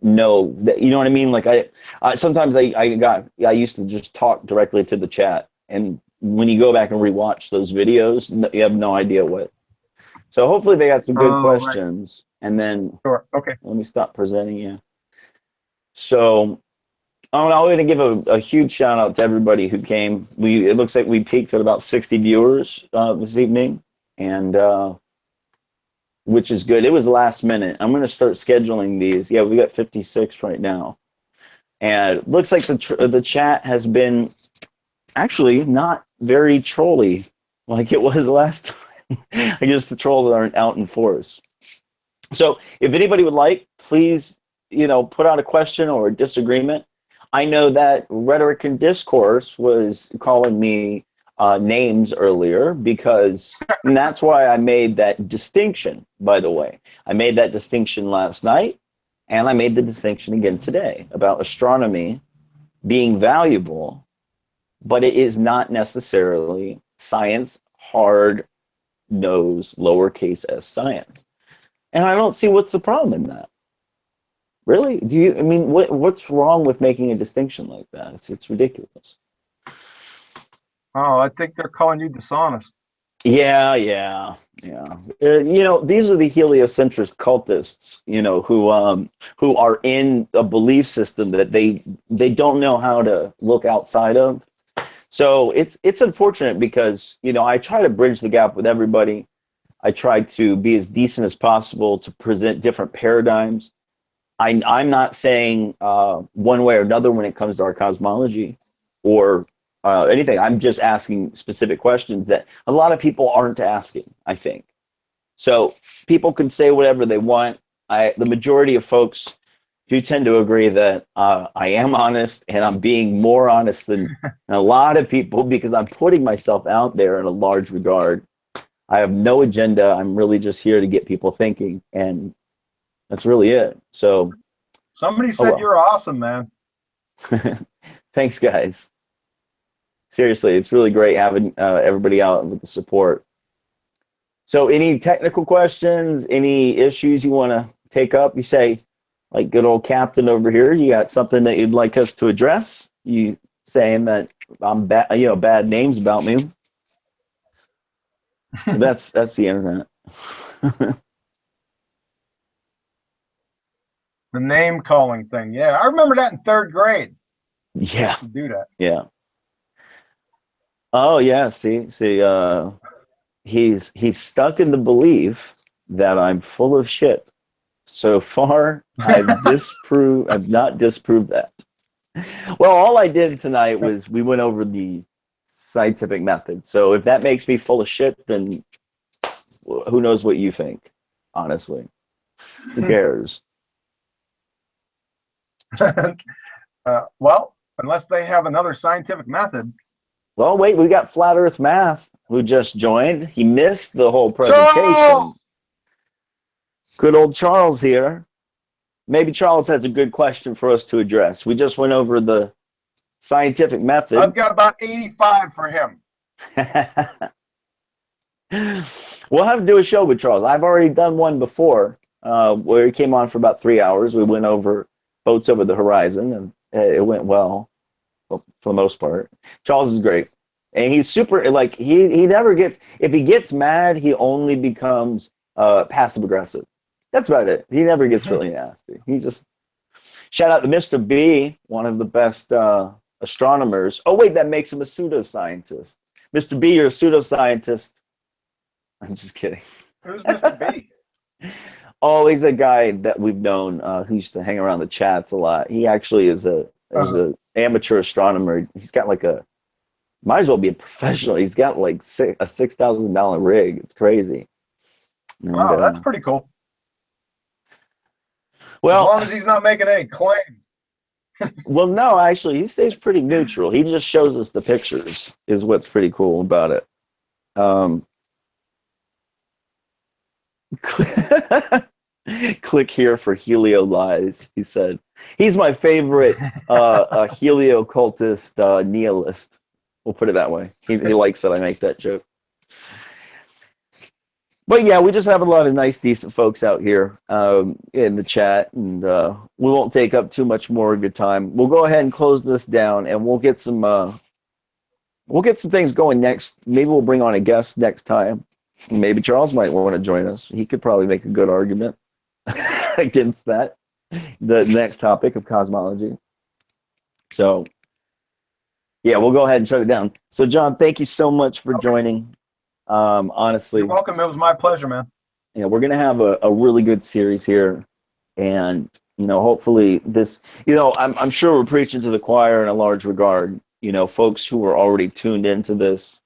know that, you know what I mean? Like I sometimes I used to just talk directly to the chat, and when you go back and rewatch those videos, you have no idea what. So hopefully they got some good Oh, right. questions, and then Sure. Okay. let me stop presenting you. So I'm going to give a huge shout out to everybody who came. It looks like we peaked at about 60 viewers this evening, and which is good. It was last minute. I'm going to start scheduling these. Yeah, we got 56 right now, and it looks like the chat has been actually not very trolly like it was last time. I guess the trolls aren't out in force. So if anybody would like, please, put out a question or a disagreement. I know that Rhetoric and Discourse was calling me names earlier and that's why I made that distinction, by the way. I made that distinction last night, and I made the distinction again today about astronomy being valuable, but it is not necessarily science, hard nose, lowercase s science. And I don't see what's the problem in that. Really? I mean, what's wrong with making a distinction like that? It's ridiculous. Oh, I think they're calling you dishonest. Yeah. These are the heliocentrist cultists, who are in a belief system that they don't know how to look outside of. So it's unfortunate because, I try to bridge the gap with everybody. I try to be as decent as possible to present different paradigms. I'm not saying one way or another when it comes to our cosmology or anything. I'm just asking specific questions that a lot of people aren't asking, I think. So people can say whatever they want. The majority of folks do tend to agree that I am honest, and I'm being more honest than a lot of people because I'm putting myself out there in a large regard. I have no agenda. I'm really just here to get people thinking, and that's really it. So somebody said you're awesome, man. Thanks, guys. Seriously, it's really great having everybody out with the support. So any technical questions, any issues you want to take up? You say, like good old Captain over here, you got something that you'd like us to address? You saying that I'm bad names about me? That's the internet. The name calling thing. Yeah, I remember that in 3rd grade. Yeah. Do that. Yeah. Oh yeah. See. He's stuck in the belief that I'm full of shit. So far, I've not disproved that. Well, all I did tonight was we went over the scientific method. So if that makes me full of shit, then who knows what you think, honestly. Who cares? Well, unless they have another scientific method. Well, wait, we got Flat Earth Math who just joined. He missed the whole presentation. Charles! Good old Charles here. Maybe Charles has a good question for us to address. We just went over the scientific method. I've got about 85 for him. We'll have to do a show with Charles. I've already done one before where he came on for about 3 hours. We went over Boats Over the Horizon, and it went well for the most part. Charles is great. And he's super, like, he never gets, if he gets mad, he only becomes passive aggressive. That's about it. He never gets really nasty. He just, shout out to Mr. B, one of the best astronomers. Oh, wait, that makes him a pseudoscientist. Mr. B, you're a pseudoscientist. I'm just kidding. Who's Mr. B? Oh, he's a guy that we've known who used to hang around the chats a lot. He actually is a amateur astronomer. He's got like might as well be a professional. He's got like a $6,000 rig. It's crazy. And, wow, that's pretty cool. Well, as long as he's not making any claims. Well, no, actually, he stays pretty neutral. He just shows us the pictures, is what's pretty cool about it. Click here for Helio Lies, he said. He's my favorite helio-cultist nihilist. We'll put it that way. He likes that I make that joke. But yeah, we just have a lot of nice, decent folks out here in the chat, and we won't take up too much more of your time. We'll go ahead and close this down, and we'll get some things going next. Maybe we'll bring on a guest next time. Maybe Charles might want to join us. He could probably make a good argument against that, the next topic of cosmology. So yeah, we'll go ahead and shut it down. So John, thank you so much for joining. Honestly, You're welcome. It was my pleasure, man. yeah, we're gonna have a really good series here, and hopefully this, I'm sure we're preaching to the choir in a large regard. Folks who are already tuned into this,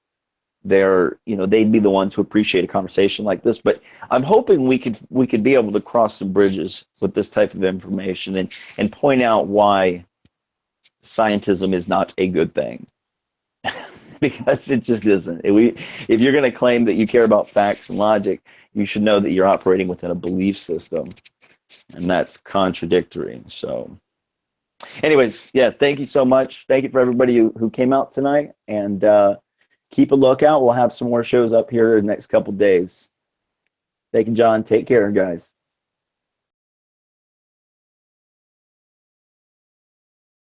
they'd be the ones who appreciate a conversation like this. But I'm hoping we could be able to cross some bridges with this type of information and point out why scientism is not a good thing. Because it just isn't. If you're going to claim that you care about facts and logic, you should know that you're operating within a belief system, and that's contradictory. So anyways, yeah, thank you so much. Thank you for everybody who came out tonight, and keep a lookout. We'll have some more shows up here in the next couple days. Thank you, John. Take care, guys.